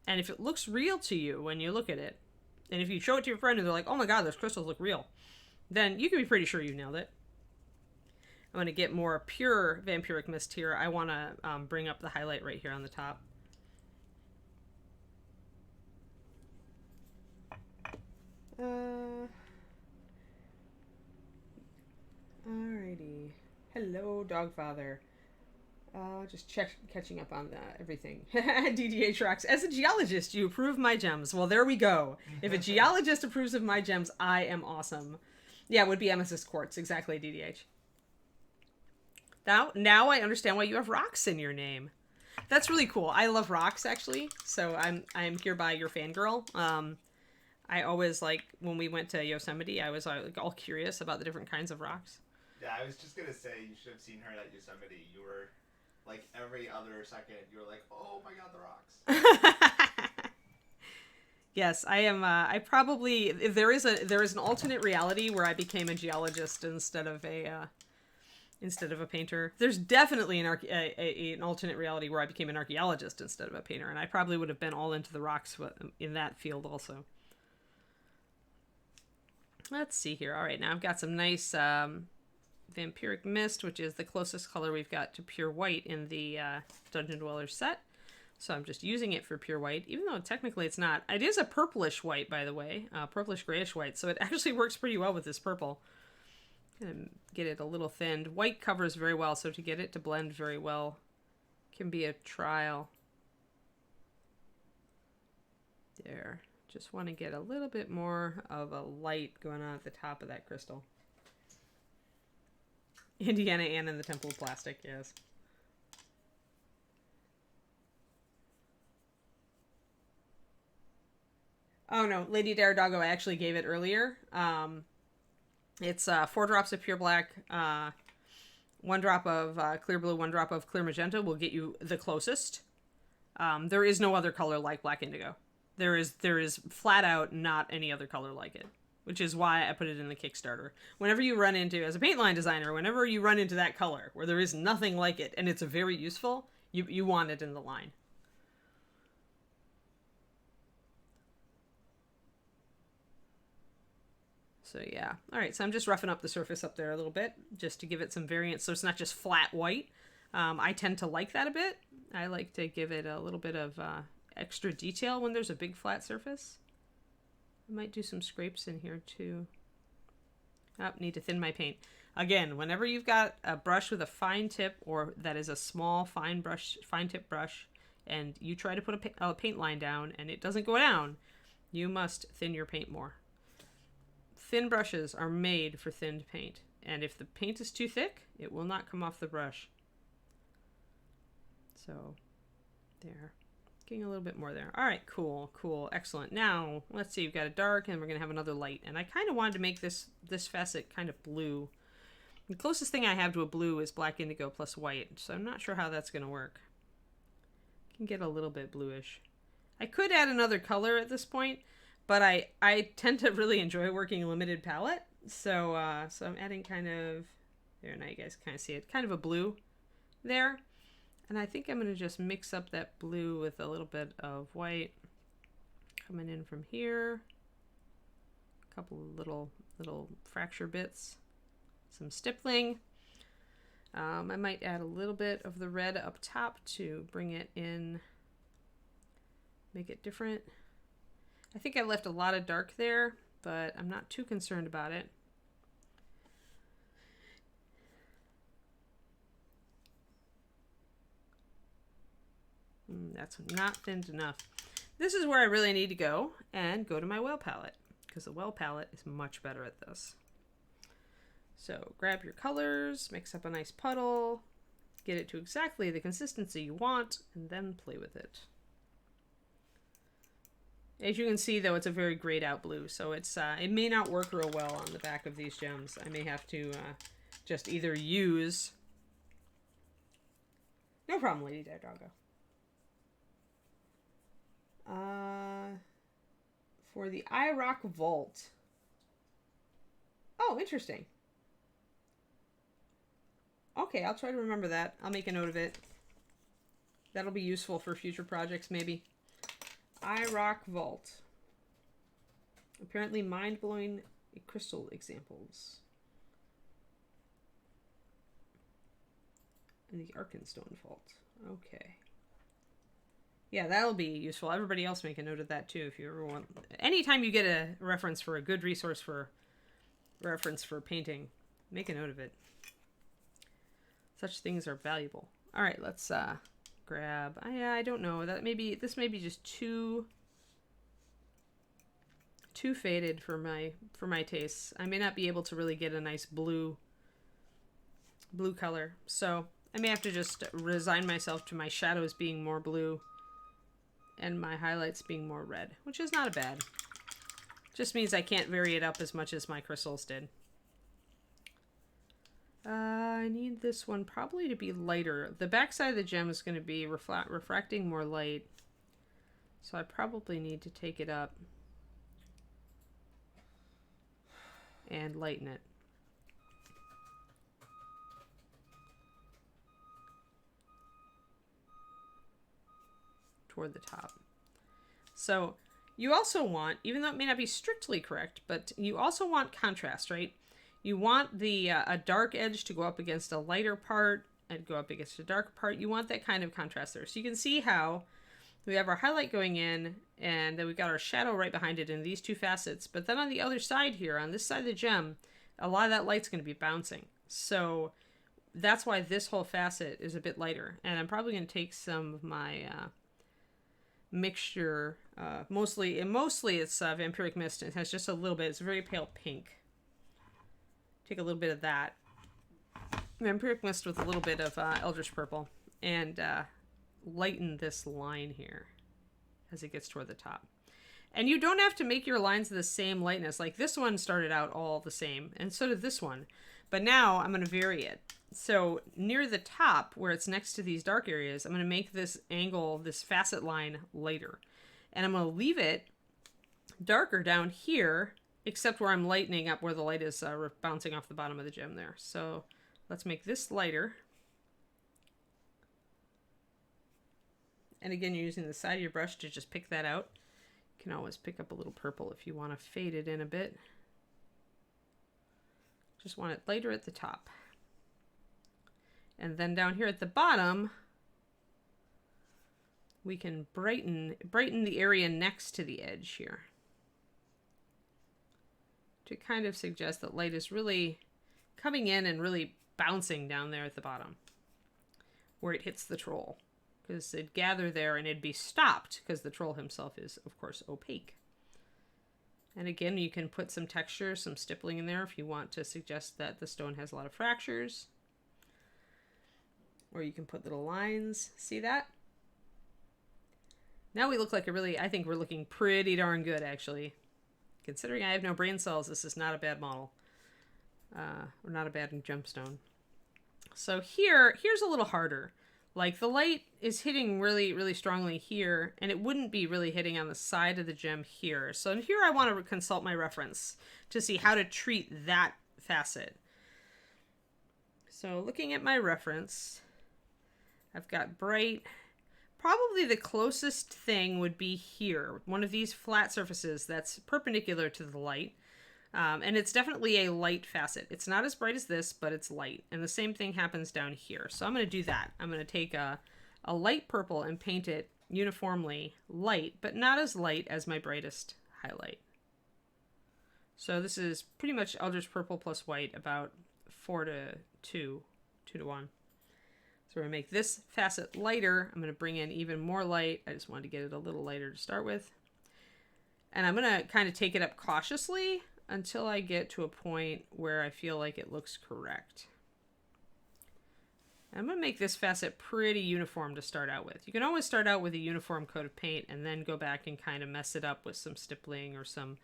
and if it looks real to you when you look at it, and if you show it to your friend and they're like, oh my god, those crystals look real, then you can be pretty sure you nailed it. I'm going to get more pure vampiric mist here. I want to bring up the highlight right here on the top. Alrighty. Hello, Dogfather. Just catching up on everything. DDH rocks. As a geologist, you approve my gems. Well, there we go. If a geologist approves of my gems, I am awesome. Yeah, it would be amethyst quartz. Exactly, DDH. Now I understand why you have rocks in your name. That's really cool. I love rocks, actually. So I'm hereby your fangirl. I always, like, when we went to Yosemite, I was like, all curious about the different kinds of rocks. Yeah, I was just gonna say, you should have seen her at Yosemite. You were, like, every other second, you were like, oh my god, the rocks. Yes, I am, I probably, if there is an alternate reality where I became a geologist instead of a painter. There's definitely an alternate reality where I became an archaeologist instead of a painter, and I probably would have been all into the rocks in that field also. Let's see here. All right, now I've got some nice vampiric mist, which is the closest color we've got to pure white in the Dungeon Dweller set. So I'm just using it for pure white, even though technically it's not. It is a purplish white, by the way, purplish grayish white, so it actually works pretty well with this purple. Gonna get it a little thinned. White covers very well, so to get it to blend very well can be a trial. There. Just want to get a little bit more of a light going on at the top of that crystal. Indiana Ann and the Temple of Plastic, yes. Oh no, Lady Daredoggo, I actually gave it earlier. It's 4 drops of pure black, 1 drop of clear blue, 1 drop of clear magenta will get you the closest. There is no other color like black indigo. There is flat out not any other color like it, which is why I put it in the Kickstarter. Whenever you run into, as a paint line designer, whenever you run into that color where there is nothing like it and it's very useful, you want it in the line. So yeah. All right, so I'm just roughing up the surface up there a little bit just to give it some variance so it's not just flat white. I tend to like that a bit. I like to give it a little bit of extra detail when there's a big flat surface. I might do some scrapes in here too. Oh, need to thin my paint. Again, whenever you've got a brush with a fine tip, or that is a small fine tip brush, and you try to put a paint line down and it doesn't go down, you must thin your paint more. Thin brushes are made for thinned paint, and if the paint is too thick, it will not come off the brush. So, there. Getting a little bit more there. All right, cool, excellent. Now, let's see, we've got a dark, and we're going to have another light. And I kind of wanted to make this facet kind of blue. The closest thing I have to a blue is black indigo plus white, so I'm not sure how that's going to work. Can get a little bit bluish. I could add another color at this point, but I tend to really enjoy working a limited palette, so I'm adding kind of, there, now you guys kind of see it, kind of a blue there. And I think I'm going to just mix up that blue with a little bit of white coming in from here. A couple of little fracture bits. Some stippling. I might add a little bit of the red up top to bring it in, make it different. I think I left a lot of dark there, but I'm not too concerned about it. That's not thinned enough. This is where I really need to go to my well palette, because the well palette is much better at this. So grab your colors, mix up a nice puddle, get it to exactly the consistency you want, and then play with it. As you can see, though, it's a very grayed out blue, so it may not work real well on the back of these gems. I may have to just either use... No problem, Lady Dead Doggo. For the iRock Vault. Oh, interesting. Okay, I'll try to remember that. I'll make a note of it. That'll be useful for future projects, maybe. iRock Vault. Apparently mind-blowing crystal examples. And the Arkenstone Vault. Okay. Yeah, that'll be useful. Everybody else make a note of that too if you ever want. Anytime you get a reference for a good resource for reference for painting, make a note of it. Such things are valuable. All right, let's grab. I don't know. This may be just too faded for my tastes. I may not be able to really get a nice blue color, so I may have to just resign myself to my shadows being more blue and my highlights being more red, which is not a bad. Just means I can't vary it up as much as my crystals did. I need this one probably to be lighter. The backside of the gem is going to be refracting more light, so I probably need to take it up and lighten it. Toward the top. So you also want, even though it may not be strictly correct, but you also want contrast, right? You want the a dark edge to go up against a lighter part and go up against a darker part. You want that kind of contrast there. So you can see how we have our highlight going in, and then we've got our shadow right behind it in these two facets. But then on the other side here, on this side of the gem, a lot of that light's going to be bouncing. So that's why this whole facet is a bit lighter. And I'm probably going to take some of my mixture, mostly it's Vampiric Mist. It has just a little bit. It's a very pale pink. Take a little bit of that Vampiric Mist with a little bit of Eldritch Purple, and lighten this line here as it gets toward the top. And you don't have to make your lines the same lightness. Like this one started out all the same, and so did this one. But now I'm going to vary it. So near the top, where it's next to these dark areas, I'm going to make this angle, this facet line, lighter. And I'm going to leave it darker down here, except where I'm lightening up where the light is bouncing off the bottom of the gem there. So let's make this lighter. And again, you're using the side of your brush to just pick that out. You can always pick up a little purple if you want to fade it in a bit. Just want it lighter at the top. And then down here at the bottom, we can brighten the area next to the edge here. to kind of suggest that light is really coming in and really bouncing down there at the bottom where it hits the troll. Because it'd gather there and it'd be stopped because the troll himself is, of course, opaque. And again, you can put some texture, some stippling in there if you want to suggest that the stone has a lot of fractures. Or you can put little lines. See that? Now we look like I think we're looking pretty darn good, actually. Considering I have no brain cells, this is not a bad model. Or not a bad gemstone. So here's a little harder. Like, the light is hitting really, really strongly here, and it wouldn't be really hitting on the side of the gem here. So here I want to consult my reference to see how to treat that facet. So looking at my reference, I've got bright. Probably the closest thing would be here, one of these flat surfaces that's perpendicular to the light. And it's definitely a light facet. It's not as bright as this, but it's light. And the same thing happens down here. So I'm going to do that. I'm going to take a light purple and paint it uniformly light, but not as light as my brightest highlight. So this is pretty much Eldritch Purple plus white, about 4 to 2, 2 to 1. So we're going to make this facet lighter. I'm going to bring in even more light. I just wanted to get it a little lighter to start with. And I'm going to kind of take it up cautiously until I get to a point where I feel like it looks correct. I'm going to make this facet pretty uniform to start out with. You can always start out with a uniform coat of paint and then go back and kind of mess it up with some stippling or some,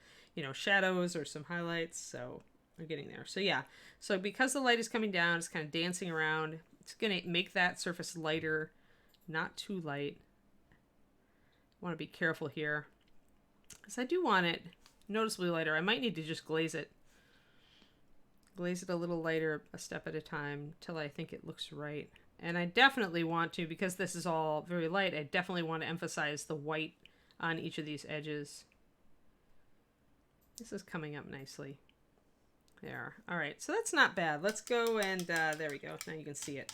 shadows or some highlights. So we're getting there. So yeah, so because the light is coming down, it's kind of dancing around. It's going to make that surface lighter, not too light. I want to be careful here because I do want it noticeably lighter. I might need to just glaze it. Glaze it a little lighter, a step at a time, till I think it looks right. And I definitely want to, because this is all very light, I definitely want to emphasize the white on each of these edges. This is coming up nicely. There. All right, so that's not bad. Let's go and, there we go. Now you can see it.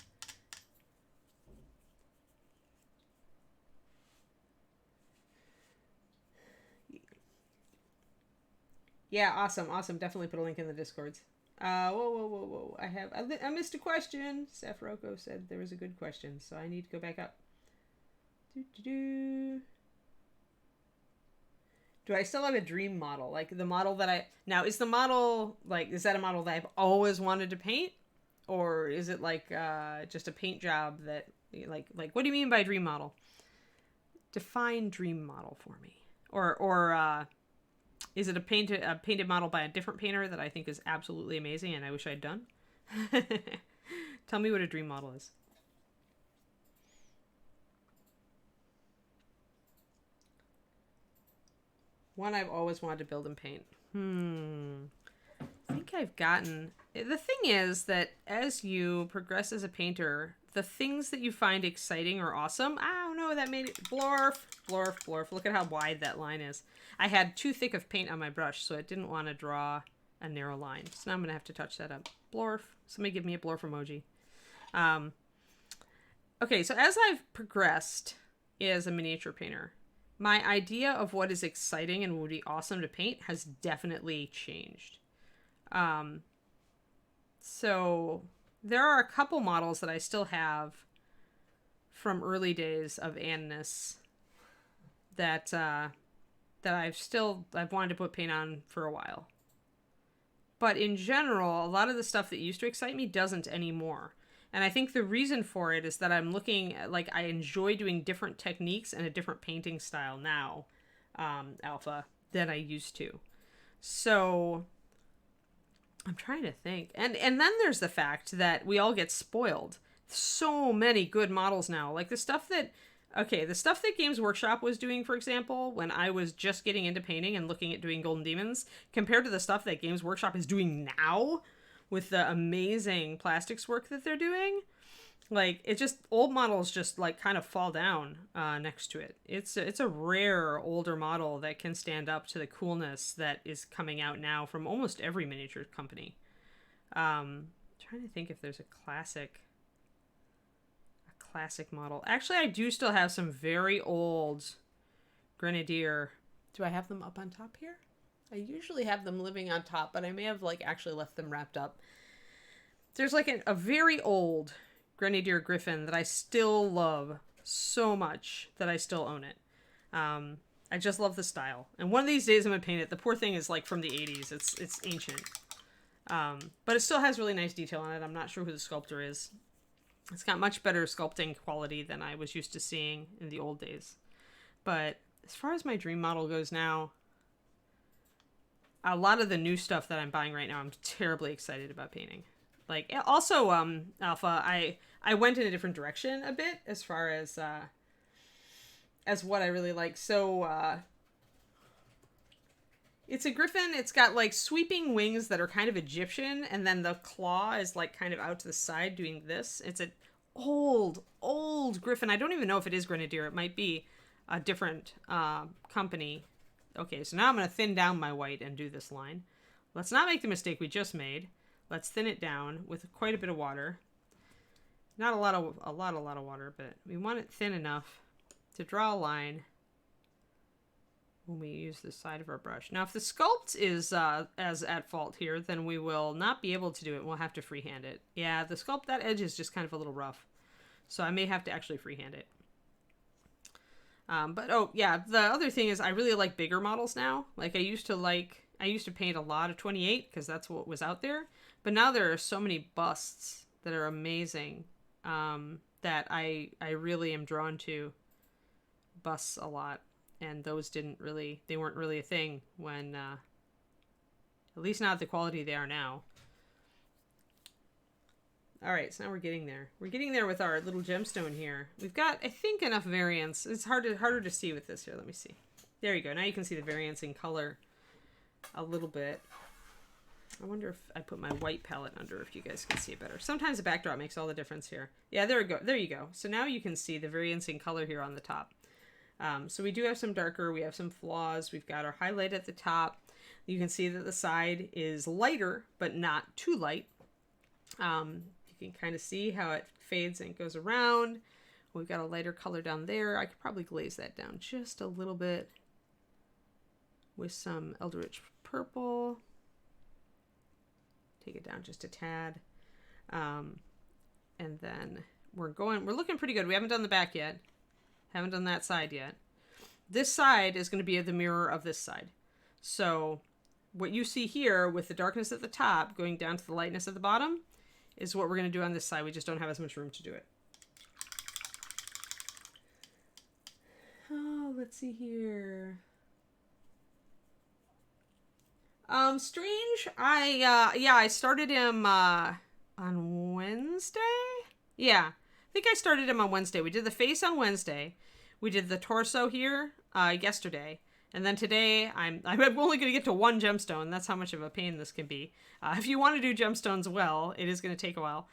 Yeah, awesome. Definitely put a link in the Discords. Whoa. I missed a question. Safaroko said there was a good question, so I need to go back up. Do I still have a dream model? Like the model that is the model, is that a model that I've always wanted to paint? Or is it just a paint job that, what do you mean by dream model? Define dream model for me. Or is it a painted model by a different painter that I think is absolutely amazing and I wish I'd done? Tell me what a dream model is. One I've always wanted to build and paint. I think I've gotten... The thing is that as you progress as a painter, the things that you find exciting or awesome, I don't know, that made it... Blorf. Look at how wide that line is. I had too thick of paint on my brush, so it didn't want to draw a narrow line. So now I'm going to have to touch that up. Blorf. Somebody give me a blorf emoji. Okay, so as I've progressed as a miniature painter, my idea of what is exciting and would be awesome to paint has definitely changed. So there are a couple models that I still have from early days of Annus that I've wanted to put paint on for a while. But in general, a lot of the stuff that used to excite me doesn't anymore. And I think the reason for it is that I'm looking at, I enjoy doing different techniques and a different painting style now, Alpha, than I used to. So I'm trying to think. And then there's the fact that we all get spoiled. So many good models now. The stuff that Games Workshop was doing, for example, when I was just getting into painting and looking at doing Golden Demons, compared to the stuff that Games Workshop is doing now, with the amazing plastics work that they're doing, old models just kind of fall down next to it. It's a rare older model that can stand up to the coolness that is coming out now from almost every miniature company. Trying to think if there's a classic model. Actually, I do still have some very old Grenadier. Do I have them up on top here? I usually have them living on top, but I may have like actually left them wrapped up. There's like a very old Grenadier Griffin that I still love so much that I still own it. I just love the style. And one of these days I'm going to paint it. The poor thing is like from the 80s. It's ancient. But it still has really nice detail on it. I'm not sure who the sculptor is. It's got much better sculpting quality than I was used to seeing in the old days. But as far as my dream model goes now, a lot of the new stuff that I'm buying right now, I'm terribly excited about painting. Like, also, Alpha, I went in a different direction a bit as far as what I really like. So, it's a griffin. It's got, like, sweeping wings that are kind of Egyptian, and then the claw is, like, kind of out to the side doing this. It's an old griffin. I don't even know if it is Grenadier. It might be a different company. Okay, so now I'm going to thin down my white and do this line. Let's not make the mistake we just made. Let's thin it down with quite a bit of water. Not a lot of water, but we want it thin enough to draw a line when we use the side of our brush. Now, if the sculpt is as at fault here, then we will not be able to do it. We'll have to freehand it. Yeah, the sculpt, that edge is just kind of a little rough. So I may have to actually freehand it. But oh yeah, the other thing is I really like bigger models now. Like I used to paint a lot of 28 because that's what was out there. But now there are so many busts that are amazing that I really am drawn to busts a lot. And those they weren't really a thing when, at least not the quality they are now. All right, so now we're getting there. We're getting there with our little gemstone here. We've got, I think, enough variance. It's harder to see with this here. Let me see. There you go. Now you can see the variance in color a little bit. I wonder if I put my white palette under, if you guys can see it better. Sometimes the backdrop makes all the difference here. Yeah, there we go. There you go. So now you can see the variance in color here on the top. So we do have some darker. We have some flaws. We've got our highlight at the top. You can see that the side is lighter, but not too light. You can kind of see how it fades and goes around. We've got a lighter color down there. I could probably glaze that down just a little bit with some Eldritch purple. Take it down just a tad. And then we're looking pretty good. We haven't done the back yet. Haven't done that side yet. This side is going to be the mirror of this side. So what you see here with the darkness at the top going down to the lightness at the bottom is what we're going to do on this side. We just don't have as much room to do it. Oh, let's see here. Strange. I started him on Wednesday. Yeah, I think I started him on Wednesday. We did the face on Wednesday. We did the torso here yesterday. And then today, I'm only going to get to one gemstone. That's how much of a pain this can be. If you want to do gemstones well, it is going to take a while.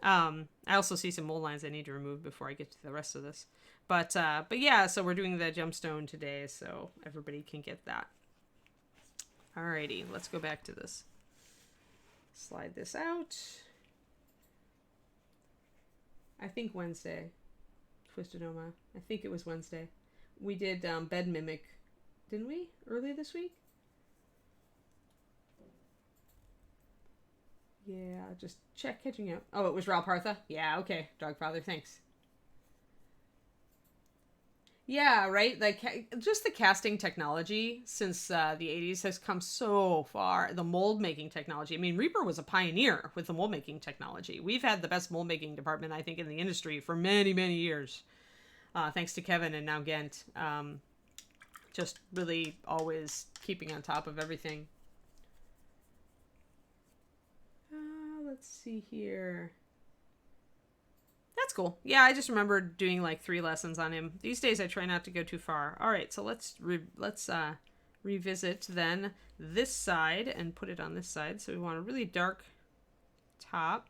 I also see some mold lines I need to remove before I get to the rest of this. But yeah, so we're doing the gemstone today, so everybody can get that. Alrighty, let's go back to this. Slide this out. I think Wednesday. Twisted Oma. I think it was Wednesday. We did Bed Mimic. Didn't we? Early this week? Yeah, just catching up. Oh, it was Raul Partha? Yeah, okay. Dogfather, thanks. Yeah, right? Like, just the casting technology since the 80s has come so far. The mold making technology. I mean, Reaper was a pioneer with the mold making technology. We've had the best mold making department, I think, in the industry for many, many years. Thanks to Kevin and now Gent. Just really always keeping on top of everything. Let's see here. That's cool. Yeah, I just remember doing like 3 lessons on him. These days I try not to go too far. All right, so let's revisit then this side and put it on this side. So we want a really dark top,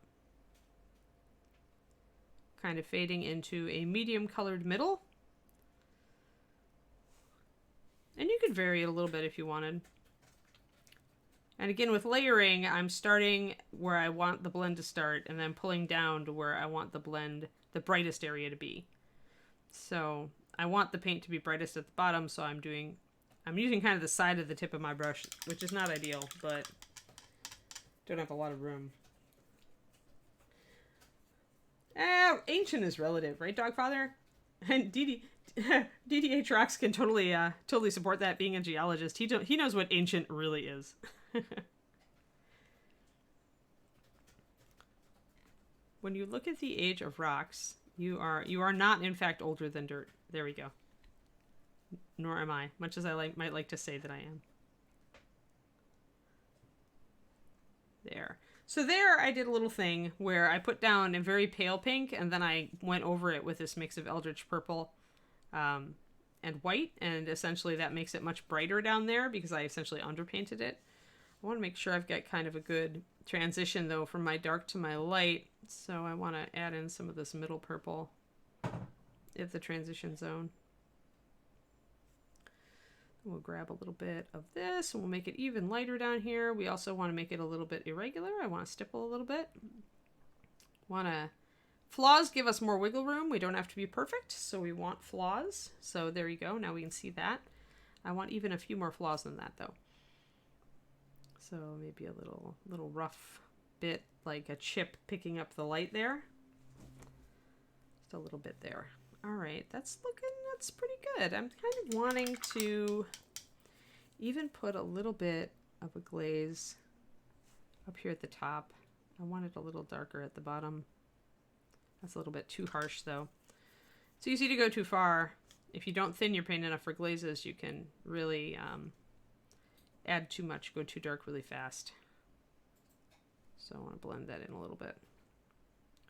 kind of fading into a medium colored middle. And you could vary it a little bit if you wanted. And again, with layering, I'm starting where I want the blend to start and then pulling down to where I want the blend, the brightest area to be. So I want the paint to be brightest at the bottom, so I'm doing I'm using kind of the side of the tip of my brush, which is not ideal, but don't have a lot of room. Ancient is relative, right, Dogfather? And DDH Rocks can totally support that, being a geologist. He knows what ancient really is. When you look at the age of rocks, you are not in fact older than dirt. There we go. Nor am I, much as I might like to say that I am. There. So there I did a little thing where I put down a very pale pink and then I went over it with this mix of Eldritch Purple and white, and essentially that makes it much brighter down there because I essentially underpainted it. I want to make sure I've got kind of a good transition though from my dark to my light, so I want to add in some of this middle purple if the transition zone. We'll grab a little bit of this and we'll make it even lighter down here. We also want to make it a little bit irregular. I want to stipple a little bit. Flaws give us more wiggle room. We don't have to be perfect, so we want flaws. So there you go. Now we can see that. I want even a few more flaws than that though. So maybe a little rough bit, like a chip picking up the light there. Just a little bit there. All right, that's pretty good. I'm kind of wanting to even put a little bit of a glaze up here at the top. I want it a little darker at the bottom. That's a little bit too harsh though. It's easy to go too far. If you don't thin your paint enough for glazes, you can really add too much, go too dark really fast. So I want to blend that in a little bit.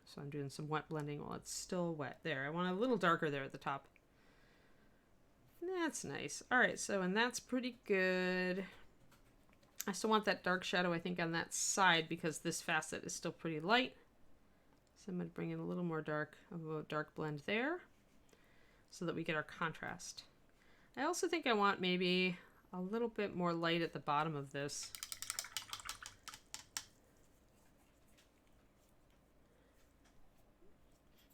So I'm doing some wet blending while it's still wet. There, I want a little darker there at the top. That's nice. All right, so, and that's pretty good. I still want that dark shadow, I think, on that side because this facet is still pretty light. So I'm going to bring in a little more dark blend there so that we get our contrast. I also think I want maybe a little bit more light at the bottom of this.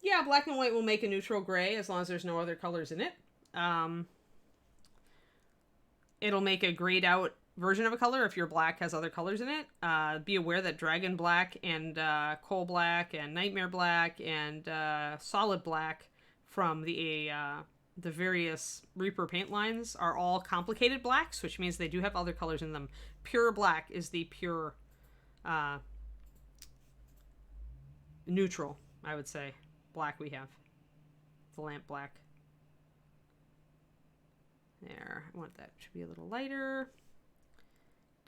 Yeah, black and white will make a neutral gray as long as there's no other colors in it. It'll make a grayed out version of a color if your black has other colors in it. Be aware that Dragon Black and Coal Black and Nightmare Black and Solid Black from the various Reaper paint lines are all complicated blacks, which means they do have other colors in them. Pure black is the pure neutral, I would say. Black we have. The lamp black. There. I want that to be a little lighter.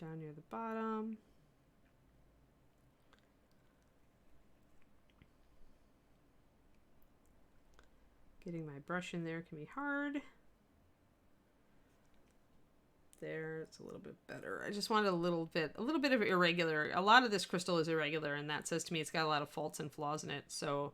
Down near the bottom. Getting my brush in there can be hard. There, it's a little bit better. I just wanted a little bit of irregular. A lot of this crystal is irregular, and that says to me it's got a lot of faults and flaws in it. So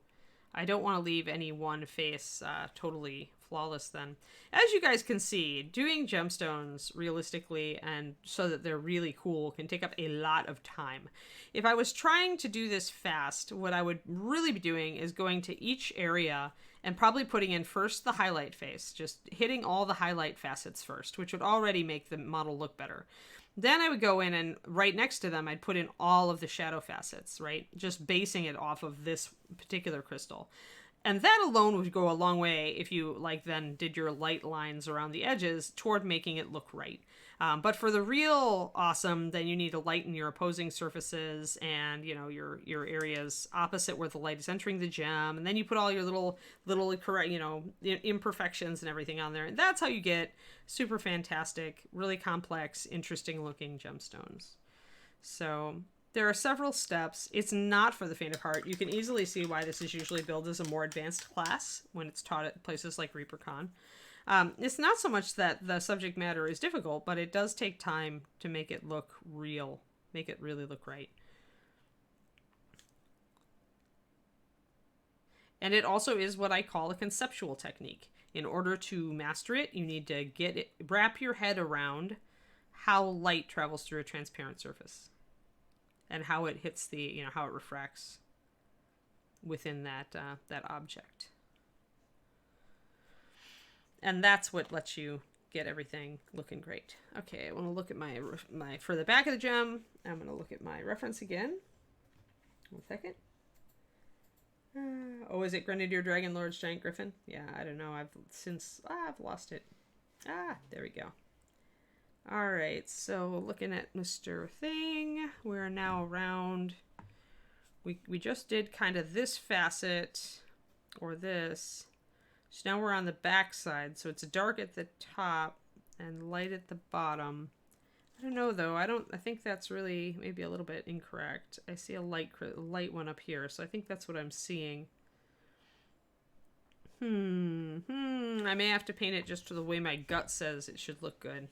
I don't want to leave any one face totally flawless then. As you guys can see, doing gemstones realistically and so that they're really cool can take up a lot of time. If I was trying to do this fast, what I would really be doing is going to each area and probably putting in first the highlight face, just hitting all the highlight facets first, which would already make the model look better. Then I would go in and right next to them, I'd put in all of the shadow facets, right? Just basing it off of this particular crystal. And that alone would go a long way if you then did your light lines around the edges toward making it look right. But for the real awesome, then you need to lighten your opposing surfaces and, your areas opposite where the light is entering the gem. And then you put all your little correct, imperfections and everything on there. And that's how you get super fantastic, really complex, interesting looking gemstones. So there are several steps. It's not for the faint of heart. You can easily see why this is usually billed as a more advanced class when it's taught at places like ReaperCon. It's not so much that the subject matter is difficult, but it does take time to make it look real, make it really look right. And it also is what I call a conceptual technique. In order to master it, you need to wrap your head around how light travels through a transparent surface and how it hits how it refracts within that object. And that's what lets you get everything looking great. Okay, I want to look at my for the back of the gem. I'm going to look at my reference again. 1 second. Oh, is it Grenadier Dragon Lord's Giant Griffin? Yeah, I don't know. I've lost it. There we go. All right, so looking at Mr. Thing, we're now around. We just did kind of this facet, or this. So now we're on the back side, so it's dark at the top and light at the bottom. I don't know though. I think that's really maybe a little bit incorrect. I see a light one up here, so I think that's what I'm seeing. I may have to paint it just to the way my gut says it should look good.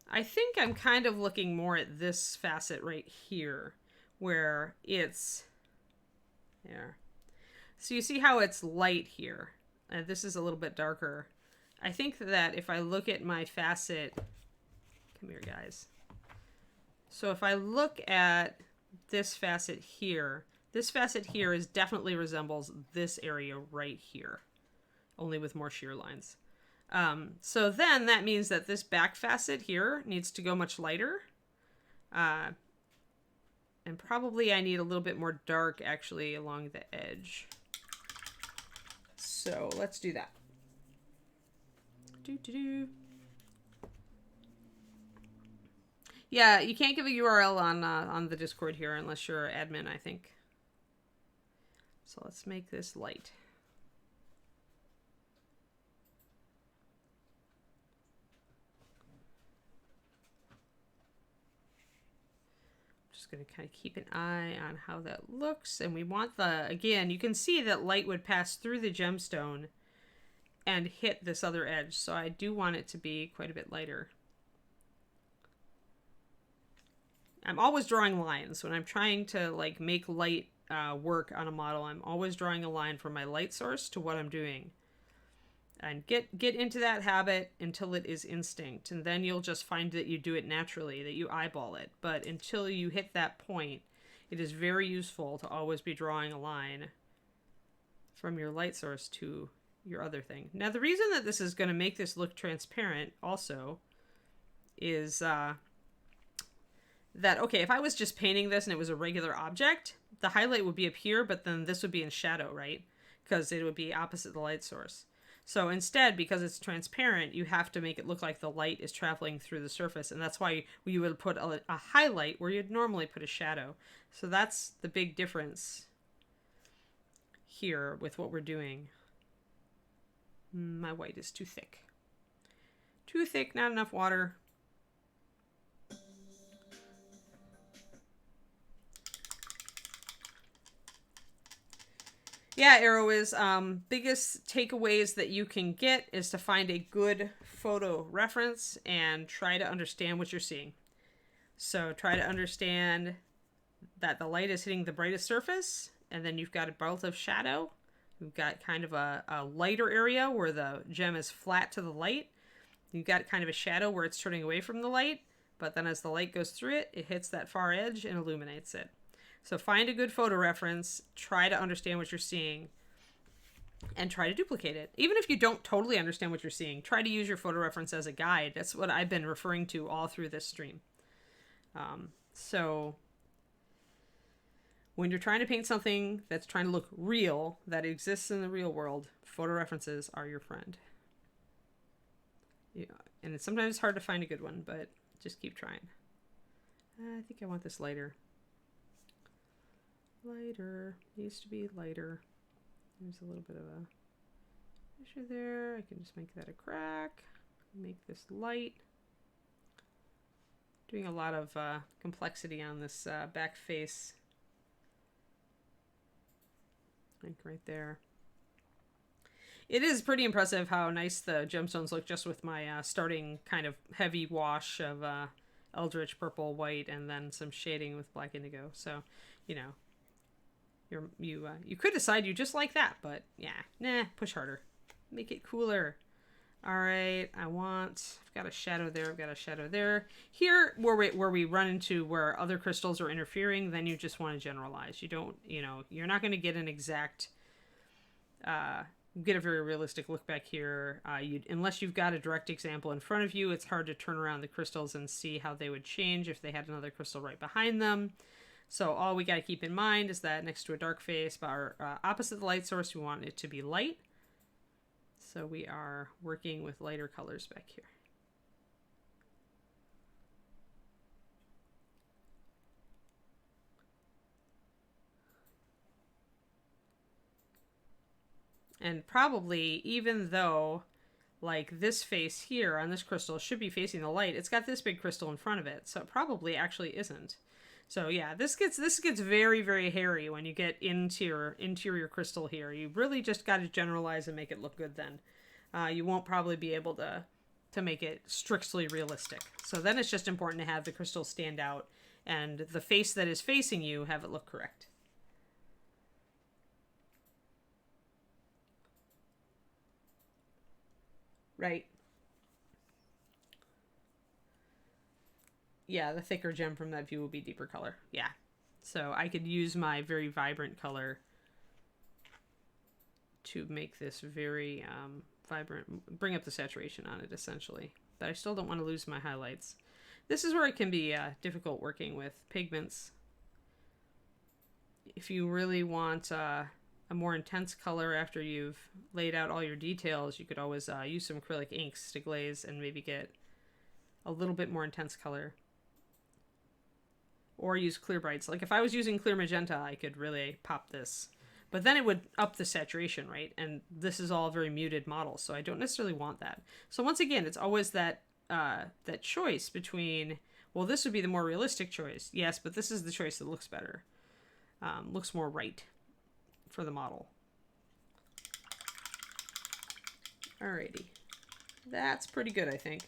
I think I'm kind of looking more at this facet right here, where it's there. So you see how it's light here. This is a little bit darker. I think that if I look at my facet, come here guys. So if I look at this facet here is definitely resembles this area right here, only with more shear lines. So then that means that this back facet here needs to go much lighter. And probably I need a little bit more dark actually along the edge. So let's do that. Yeah, you can't give a URL on the Discord here unless you're admin, I think. So let's make this light. Just going to kind of keep an eye on how that looks. And we want again, you can see that light would pass through the gemstone and hit this other edge. So I do want it to be quite a bit lighter. I'm always drawing lines when I'm trying to like make light work on a model. I'm always drawing a line from my light source to what I'm doing. And get into that habit until it is instinct. And then you'll just find that you do it naturally, that you eyeball it. But until you hit that point, it is very useful to always be drawing a line from your light source to your other thing. Now, the reason that this is going to make this look transparent also is that, okay, if I was just painting this and it was a regular object, the highlight would be up here, but then this would be in shadow, right? Because it would be opposite the light source. So instead, because it's transparent, you have to make it look like the light is traveling through the surface. And that's why you would put a highlight where you'd normally put a shadow. So that's the big difference here with what we're doing. My white is too thick. Too thick, not enough water. Yeah, Arrow is biggest takeaways that you can get is to find a good photo reference and try to understand what you're seeing. So try to understand that the light is hitting the brightest surface, and then you've got a belt of shadow. You've got kind of a lighter area where the gem is flat to the light. You've got kind of a shadow where it's turning away from the light, but then as the light goes through it, it hits that far edge and illuminates it. So find a good photo reference, try to understand what you're seeing, and try to duplicate it. Even if you don't totally understand what you're seeing, try to use your photo reference as a guide. That's what I've been referring to all through this stream. So when you're trying to paint something that's trying to look real, that exists in the real world, photo references are your friend. Yeah, and it's sometimes hard to find a good one, but just keep trying. I think I want this lighter. Lighter. Needs to be lighter. There's a little bit of a issue there. I can just make that a crack. Make this light. Doing a lot of complexity on this back face. Like right there. It is pretty impressive how nice the gemstones look just with my starting kind of heavy wash of Eldritch purple, white, and then some shading with black indigo. So, you know, you could decide you just like that, but yeah, push harder. Make it cooler. All right, I've got a shadow there, I've got a shadow there. Here, where we run into where other crystals are interfering, then you just want to generalize. You don't, you're not going to get an exact get a very realistic look back here. Unless you've got a direct example in front of you, it's hard to turn around the crystals and see how they would change if they had another crystal right behind them. So all we got to keep in mind is that next to a dark face, or opposite the light source, we want it to be light. So we are working with lighter colors back here. And probably, even though like this face here on this crystal should be facing the light, it's got this big crystal in front of it, so it probably actually isn't. So yeah, this gets very, very hairy when you get into your interior crystal here. You really just got to generalize and make it look good then. You won't probably be able to make it strictly realistic. So then it's just important to have the crystal stand out and the face that is facing you, have it look correct. Right. Yeah, the thicker gem from that view will be deeper color. Yeah. So I could use my very vibrant color to make this very vibrant, bring up the saturation on it essentially. But I still don't want to lose my highlights. This is where it can be difficult working with pigments. If you really want a more intense color after you've laid out all your details, you could always use some acrylic inks to glaze and maybe get a little bit more intense color. Or use clear brights. Like if I was using clear magenta, I could really pop this. But then it would up the saturation, right? And this is all very muted models, so I don't necessarily want that. So once again, it's always that that choice between, well, this would be the more realistic choice. Yes, but this is the choice that looks better. Looks more right for the model. Alrighty. That's pretty good, I think.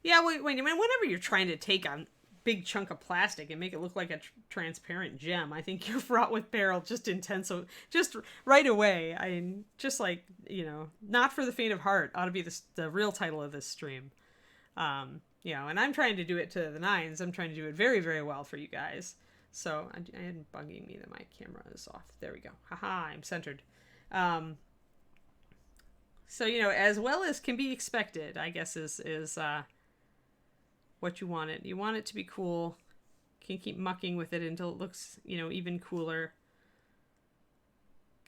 Yeah, whenever you're trying to take a big chunk of plastic and make it look like a transparent gem, I think you're fraught with peril just just right away. I mean, just like, not for the faint of heart ought to be the real title of this stream. And I'm trying to do it to the nines. I'm trying to do it very, very well for you guys. So, I had bugging me that my camera is off. There we go. Haha, I'm centered. So, as well as can be expected, I guess is what you want it. You want it to be cool. Can keep mucking with it until it looks, even cooler.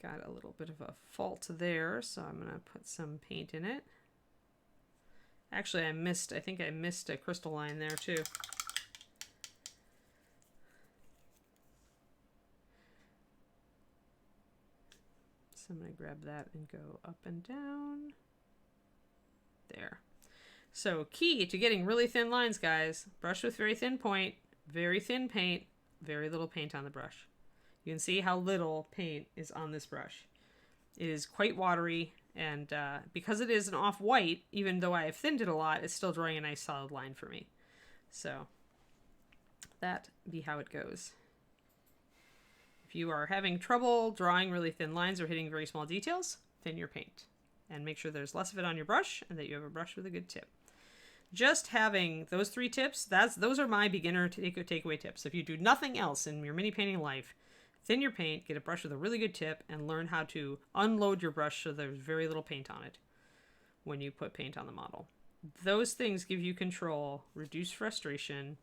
Got a little bit of a fault there, so I'm going to put some paint in it. Actually, I think I missed a crystal line there too. So I'm going to grab that and go up and down. There. So key to getting really thin lines, guys. Brush with very thin point, very thin paint, very little paint on the brush. You can see how little paint is on this brush. It is quite watery, and because it is an off-white, even though I have thinned it a lot, it's still drawing a nice solid line for me. So that be how it goes. If you are having trouble drawing really thin lines or hitting very small details, thin your paint. And make sure there's less of it on your brush and that you have a brush with a good tip. Just having those 3 tips, those are my beginner takeaway tips. If you do nothing else in your mini painting life, thin your paint, get a brush with a really good tip, and learn how to unload your brush so there's very little paint on it when you put paint on the model. Those things give you control, reduce frustration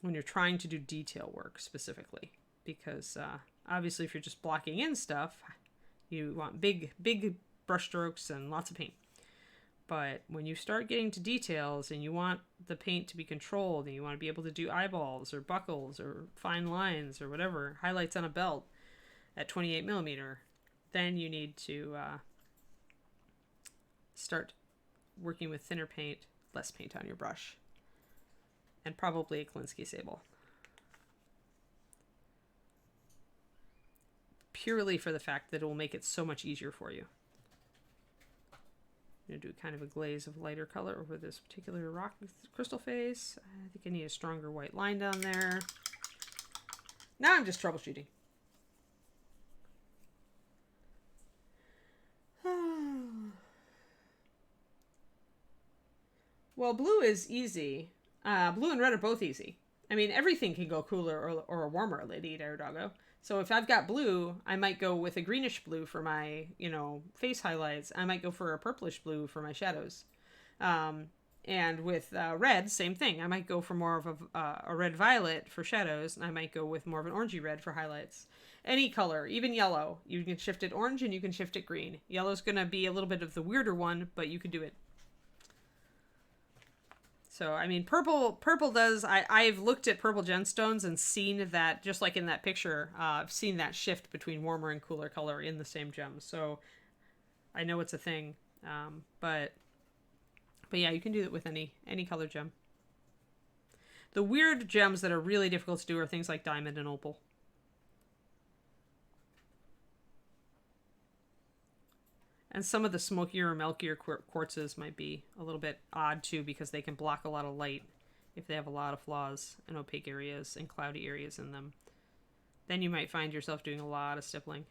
when you're trying to do detail work specifically. Because obviously if you're just blocking in stuff, you want big brush strokes and lots of paint. But when you start getting to details and you want the paint to be controlled and you want to be able to do eyeballs or buckles or fine lines or whatever, highlights on a belt at 28 millimeter, then you need to start working with thinner paint, less paint on your brush, and probably a Klinsky sable. Purely for the fact that it will make it so much easier for you. I'm going to do kind of a glaze of lighter color over this particular rock crystal face. I think I need a stronger white line down there. Now I'm just troubleshooting. Well, blue is easy. Blue and red are both easy. I mean, everything can go cooler or warmer, Lady Dare Doggo. So if I've got blue, I might go with a greenish blue for my, face highlights. I might go for a purplish blue for my shadows. And with red, same thing. I might go for more of a red-violet for shadows, and I might go with more of an orangey red for highlights. Any color, even yellow. You can shift it orange and you can shift it green. Yellow's going to be a little bit of the weirder one, but you can do it. So, I mean, purple does... I've looked at purple gemstones and seen that, just like in that picture, I've seen that shift between warmer and cooler color in the same gem. So, I know it's a thing. But yeah, you can do it with any color gem. The weird gems that are really difficult to do are things like diamond and opal. And some of the smokier or milkier quartzes might be a little bit odd too, because they can block a lot of light if they have a lot of flaws and opaque areas and cloudy areas in them. Then you might find yourself doing a lot of stippling.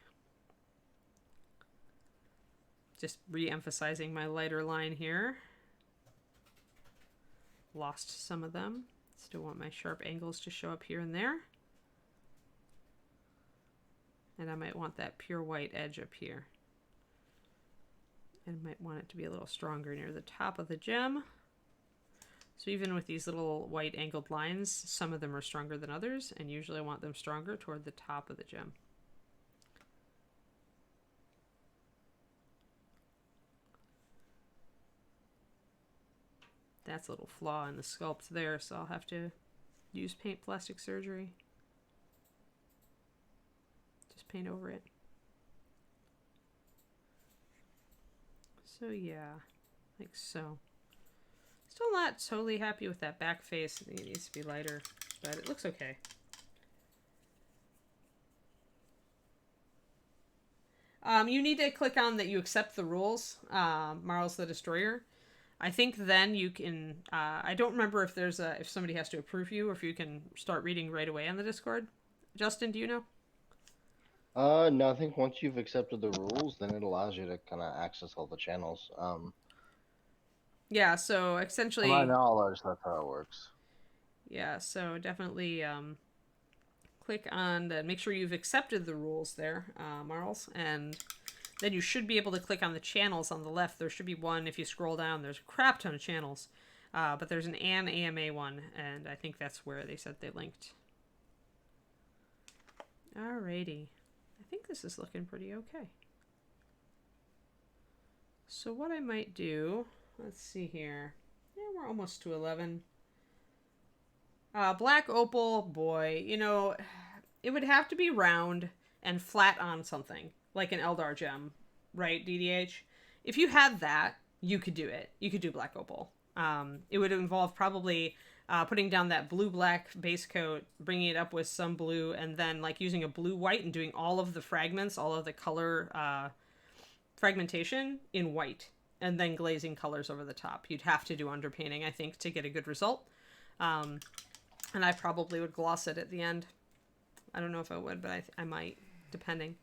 Just re-emphasizing my lighter line here. Lost some of them. Still want my sharp angles to show up here and there. And I might want that pure white edge up here. And might want it to be a little stronger near the top of the gem. So even with these little white angled lines, some of them are stronger than others, and usually I want them stronger toward the top of the gem. That's a little flaw in the sculpt there, so I'll have to use paint plastic surgery. Just paint over it. So yeah, like so. Still not totally happy with that back face. I think it needs to be lighter, but it looks okay. You need to click on that you accept the rules, Marls the Destroyer. I think then you can, I don't remember if if somebody has to approve you or if you can start reading right away on the Discord. Justin, do you know? No, I think once you've accepted the rules, then it allows you to kind of access all the channels. Yeah, so essentially... To my knowledge, that's how it works. Yeah, so definitely click on make sure you've accepted the rules there, Marls, and then you should be able to click on the channels on the left. There should be one, if you scroll down, there's a crap ton of channels, but there's an AMA one, and I think that's where they said they linked. Alrighty. I think this is looking pretty okay. So what I might do, let's see here. Yeah, we're almost to 11. Black opal, boy, it would have to be round and flat on something, like an Eldar gem, right, DDH? If you had that, you could do it. You could do black opal. It would involve probably putting down that blue-black base coat, bringing it up with some blue, and then like using a blue-white and doing all of the fragments, all of the color fragmentation in white, and then glazing colors over the top. You'd have to do underpainting, I think, to get a good result. And I probably would gloss it at the end. I don't know if I would, but I might, depending.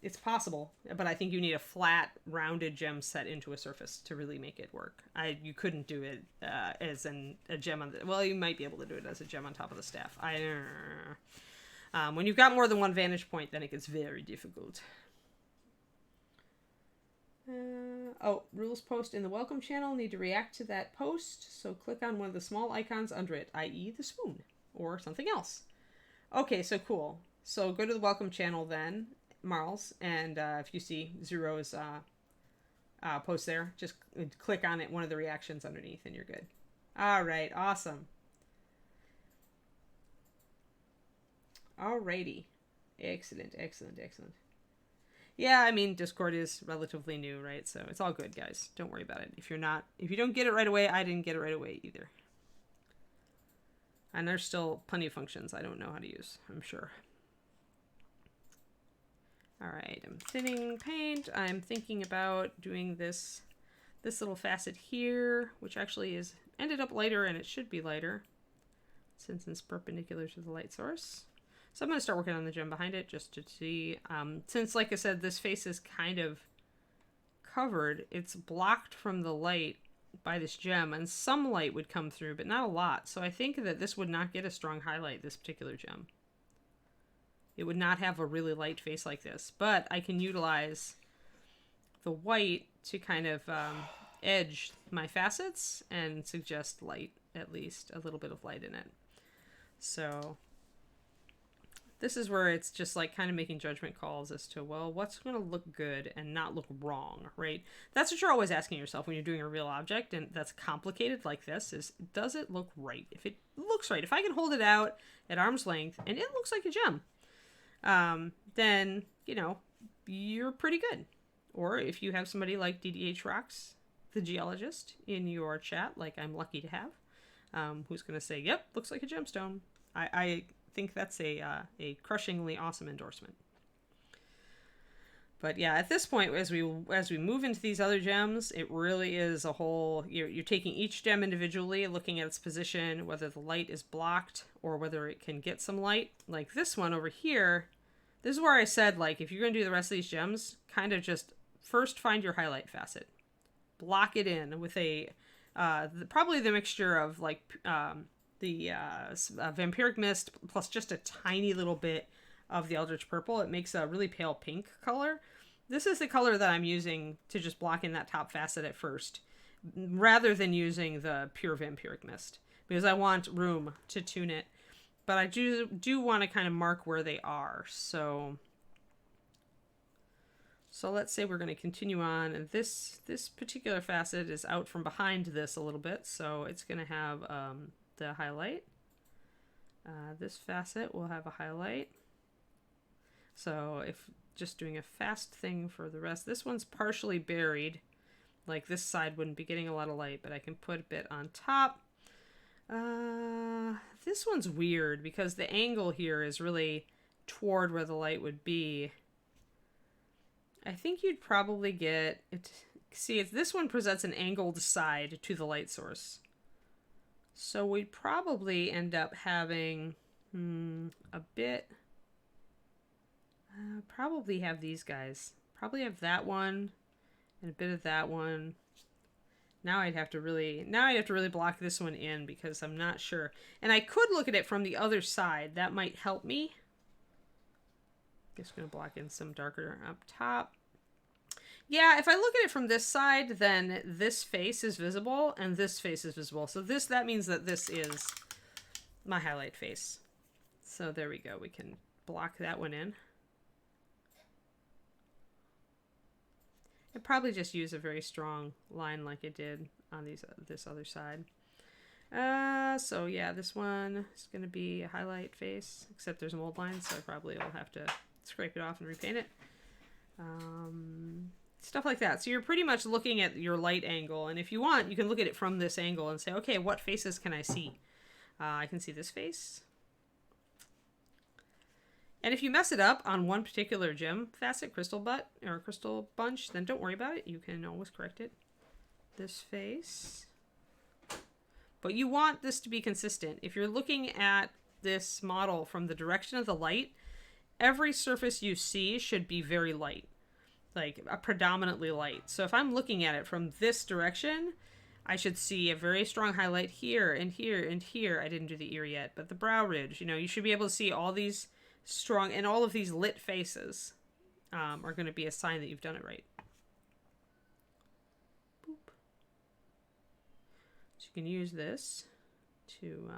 It's possible, but I think you need a flat, rounded gem set into a surface to really make it work. You couldn't do it as a gem on the... Well, you might be able to do it as a gem on top of the staff. When you've got more than one vantage point, then it gets very difficult. Rules post in the welcome channel. Need to react to that post, so click on one of the small icons under it, i.e. the spoon, or something else. Okay, so cool. So go to the welcome channel then, Marls, and if you see Zero's post there, just click on it, one of the reactions underneath, and you're good. Alright, awesome. Alrighty. Excellent, excellent, excellent. Yeah, I mean, Discord is relatively new, right? So it's all good, guys. Don't worry about it. If you don't get it right away, I didn't get it right away either. And there's still plenty of functions I don't know how to use, I'm sure. Alright, I'm thinning paint. I'm thinking about doing this little facet here, which actually is ended up lighter, and it should be lighter since it's perpendicular to the light source. So I'm going to start working on the gem behind it just to see. Since, like I said, this face is kind of covered, it's blocked from the light by this gem, and some light would come through, but not a lot. So I think that this would not get a strong highlight, this particular gem. It would not have a really light face like this, but I can utilize the white to kind of edge my facets and suggest light, at least a little bit of light in it. So this is where it's just like kind of making judgment calls as to, well, what's going to look good and not look wrong, right? That's what you're always asking yourself when you're doing a real object, and that's complicated like this, is does it look right? If it looks right, if I can hold it out at arm's length and it looks like a gem, then, you know, you're pretty good. Or if you have somebody like DDH Rocks, the geologist, in your chat, like I'm lucky to have, who's going to say, yep, looks like a gemstone. I think that's a crushingly awesome endorsement. But yeah, at this point, as we move into these other gems, it really is a whole, you're taking each gem individually, looking at its position, whether the light is blocked or whether it can get some light. Like this one over here, this is where I said, like, if you're going to do the rest of these gems, kind of just first find your highlight facet. Block it in with a, probably the mixture of like the Vampiric Mist plus just a tiny little bit of the Eldritch Purple. It makes a really pale pink color. This is the color that I'm using to just block in that top facet at first, rather than using the pure Vampiric Mist, because I want room to tune it. But I do want to kind of mark where they are. So let's say we're going to continue on, and this particular facet is out from behind this a little bit, so it's going to have the highlight. This facet will have a highlight. So if just doing a fast thing for the rest, this one's partially buried. Like this side wouldn't be getting a lot of light, but I can put a bit on top. This one's weird because the angle here is really toward where the light would be. I think you'd probably get it. See, this one presents an angled side to the light source. So we'd probably end up having a bit. Probably have these guys. Probably have that one and a bit of that one. Now I'd have to really block this one in because I'm not sure. And I could look at it from the other side. That might help me. Just going to block in some darker up top. Yeah, if I look at it from this side, then this face is visible and this face is visible. So that means that this is my highlight face. So there we go. We can block that one in. I'd probably just use a very strong line like it did on this other side. So yeah, this one is going to be a highlight face, except there's mold lines, so I probably will have to scrape it off and repaint it. Stuff like that. So you're pretty much looking at your light angle, and if you want, you can look at it from this angle and say, okay, what faces can I see? I can see this face. And if you mess it up on one particular gem facet, crystal butt, or crystal bunch, then don't worry about it. You can always correct it. This face. But you want this to be consistent. If you're looking at this model from the direction of the light, every surface you see should be very light. Like a predominantly light. So if I'm looking at it from this direction, I should see a very strong highlight here and here and here. I didn't do the ear yet, but the brow ridge, you should be able to see all these strong, and all of these lit faces are going to be a sign that you've done it right. Boop. So you can use this to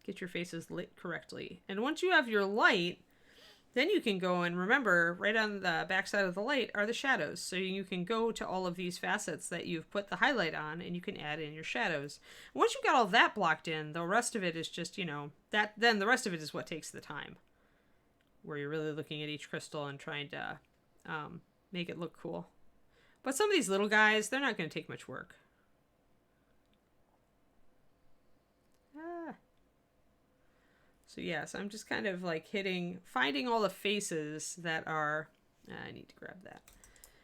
get your faces lit correctly. And once you have your light, then you can go and remember right on the back side of the light are the shadows. So you can go to all of these facets that you've put the highlight on and you can add in your shadows. Once you've got all that blocked in, the rest of it is just, then the rest of it is what takes the time. Where you're really looking at each crystal and trying to make it look cool. But some of these little guys, they're not going to take much work. So yes, I'm just kind of like finding all the faces that are, I need to grab that.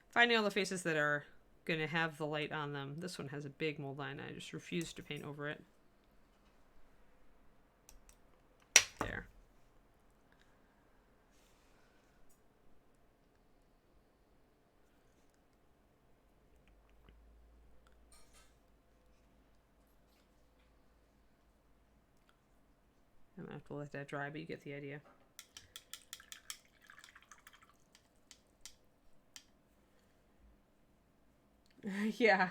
Finding all the faces that are going to have the light on them. This one has a big mold line. I just refuse to paint over it. There. I'm gonna have to let that dry, but you get the idea. Yeah.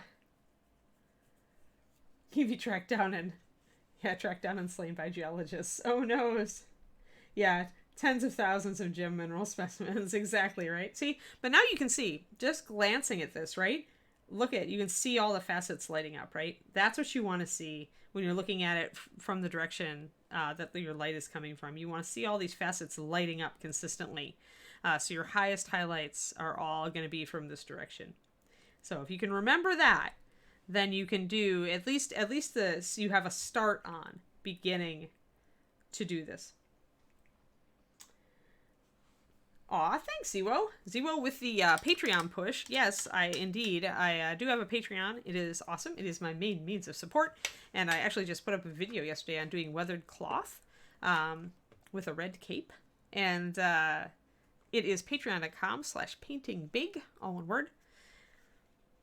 He'd be tracked down and slain by geologists. Oh no. Yeah, tens of thousands of gem mineral specimens. Exactly, right? See, but now you can see, just glancing at this, right? You can see all the facets lighting up, right? That's what you want to see when you're looking at it from the direction that your light is coming from. You want to see all these facets lighting up consistently. So your highest highlights are all going to be from this direction. So if you can remember that, then you can do at least this. You have a start on beginning to do this. Aw, thanks, Zero. Zero with the Patreon push. Yes, I do have a Patreon. It is awesome. It is my main means of support. And I actually just put up a video yesterday on doing weathered cloth with a red cape. And it is patreon.com/paintingbig, all one word.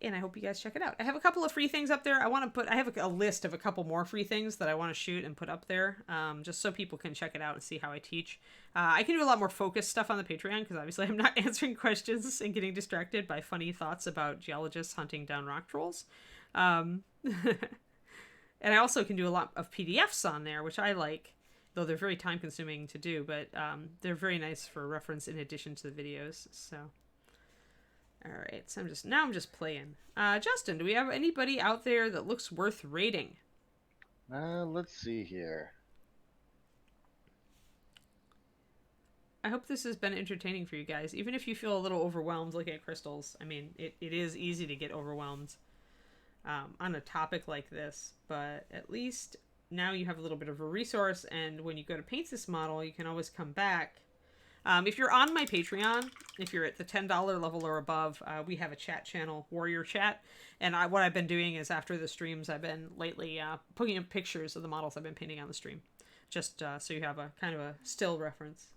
And I hope you guys check it out. I have a couple of free things up there. I have a list of a couple more free things that I want to shoot and put up there, just so people can check it out and see how I teach. I can do a lot more focused stuff on the Patreon, because obviously I'm not answering questions and getting distracted by funny thoughts about geologists hunting down rock trolls. And I also can do a lot of PDFs on there, which I like, though they're very time consuming to do, but they're very nice for reference in addition to the videos, so... Alright, so I'm just playing. Justin, do we have anybody out there that looks worth rating? Let's see here. I hope this has been entertaining for you guys, even if you feel a little overwhelmed looking at crystals. I mean, it is easy to get overwhelmed on a topic like this, but at least now you have a little bit of a resource, and when you go to paint this model, you can always come back. If you're on my Patreon, if you're at the $10 level or above, we have a chat channel, Warrior Chat. And what I've been doing is after the streams, I've been lately putting up pictures of the models I've been painting on the stream. Just so you have a kind of a still reference.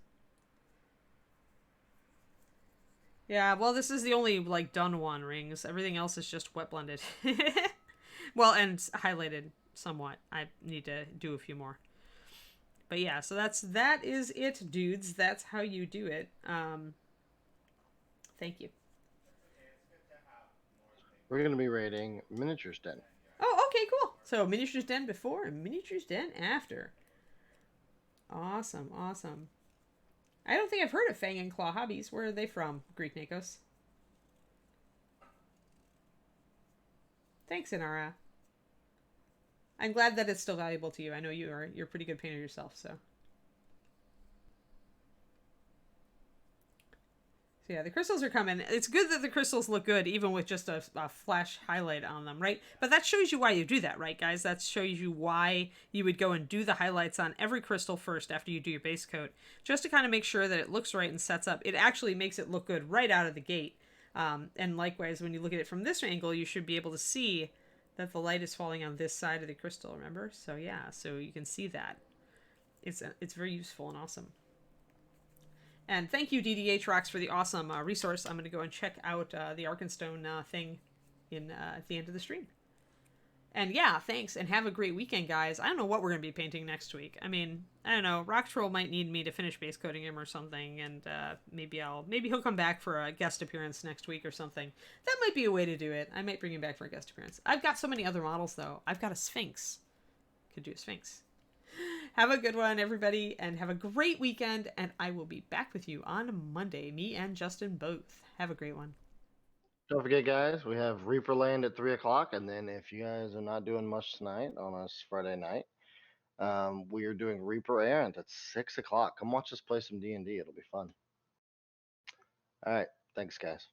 Yeah, well, this is the only, done one, Rings. Everything else is just wet blended. Well, and highlighted somewhat. I need to do a few more. But yeah, so that is it, dudes. That's how you do it. Thank you. We're going to be rating Miniatures Den. Oh, okay, cool. So Miniatures Den before and Miniatures Den after. Awesome, awesome. I don't think I've heard of Fang and Claw Hobbies. Where are they from, Greek Nikos? Thanks, Inara. I'm glad that it's still valuable to you. I know you're a pretty good painter yourself, so. So yeah, the crystals are coming. It's good that the crystals look good, even with just a flash highlight on them, right? But that shows you why you do that, right, guys? That shows you why you would go and do the highlights on every crystal first after you do your base coat, just to kind of make sure that it looks right and sets up. It actually makes it look good right out of the gate. And likewise, when you look at it from this angle, you should be able to see that the light is falling on this side of the crystal, remember? So yeah, so you can see that. It's very useful and awesome. And thank you, DDH Rocks, for the awesome resource. I'm going to go and check out the Arkenstone thing at the end of the stream. And yeah, thanks, and have a great weekend, guys. I don't know what we're going to be painting next week. I mean, I don't know. Rock Troll might need me to finish base coating him or something, and maybe he'll come back for a guest appearance next week or something. That might be a way to do it. I might bring him back for a guest appearance. I've got so many other models, though. I've got a Sphinx. Could do a Sphinx. Have a good one, everybody, and have a great weekend, and I will be back with you on Monday. Me and Justin both. Have a great one. Don't forget, guys, we have Reaper Land at 3 o'clock, and then if you guys are not doing much tonight on a Friday night, we are doing Reaper Errant at 6 o'clock. Come watch us play some D&D. It'll be fun. All right. Thanks, guys.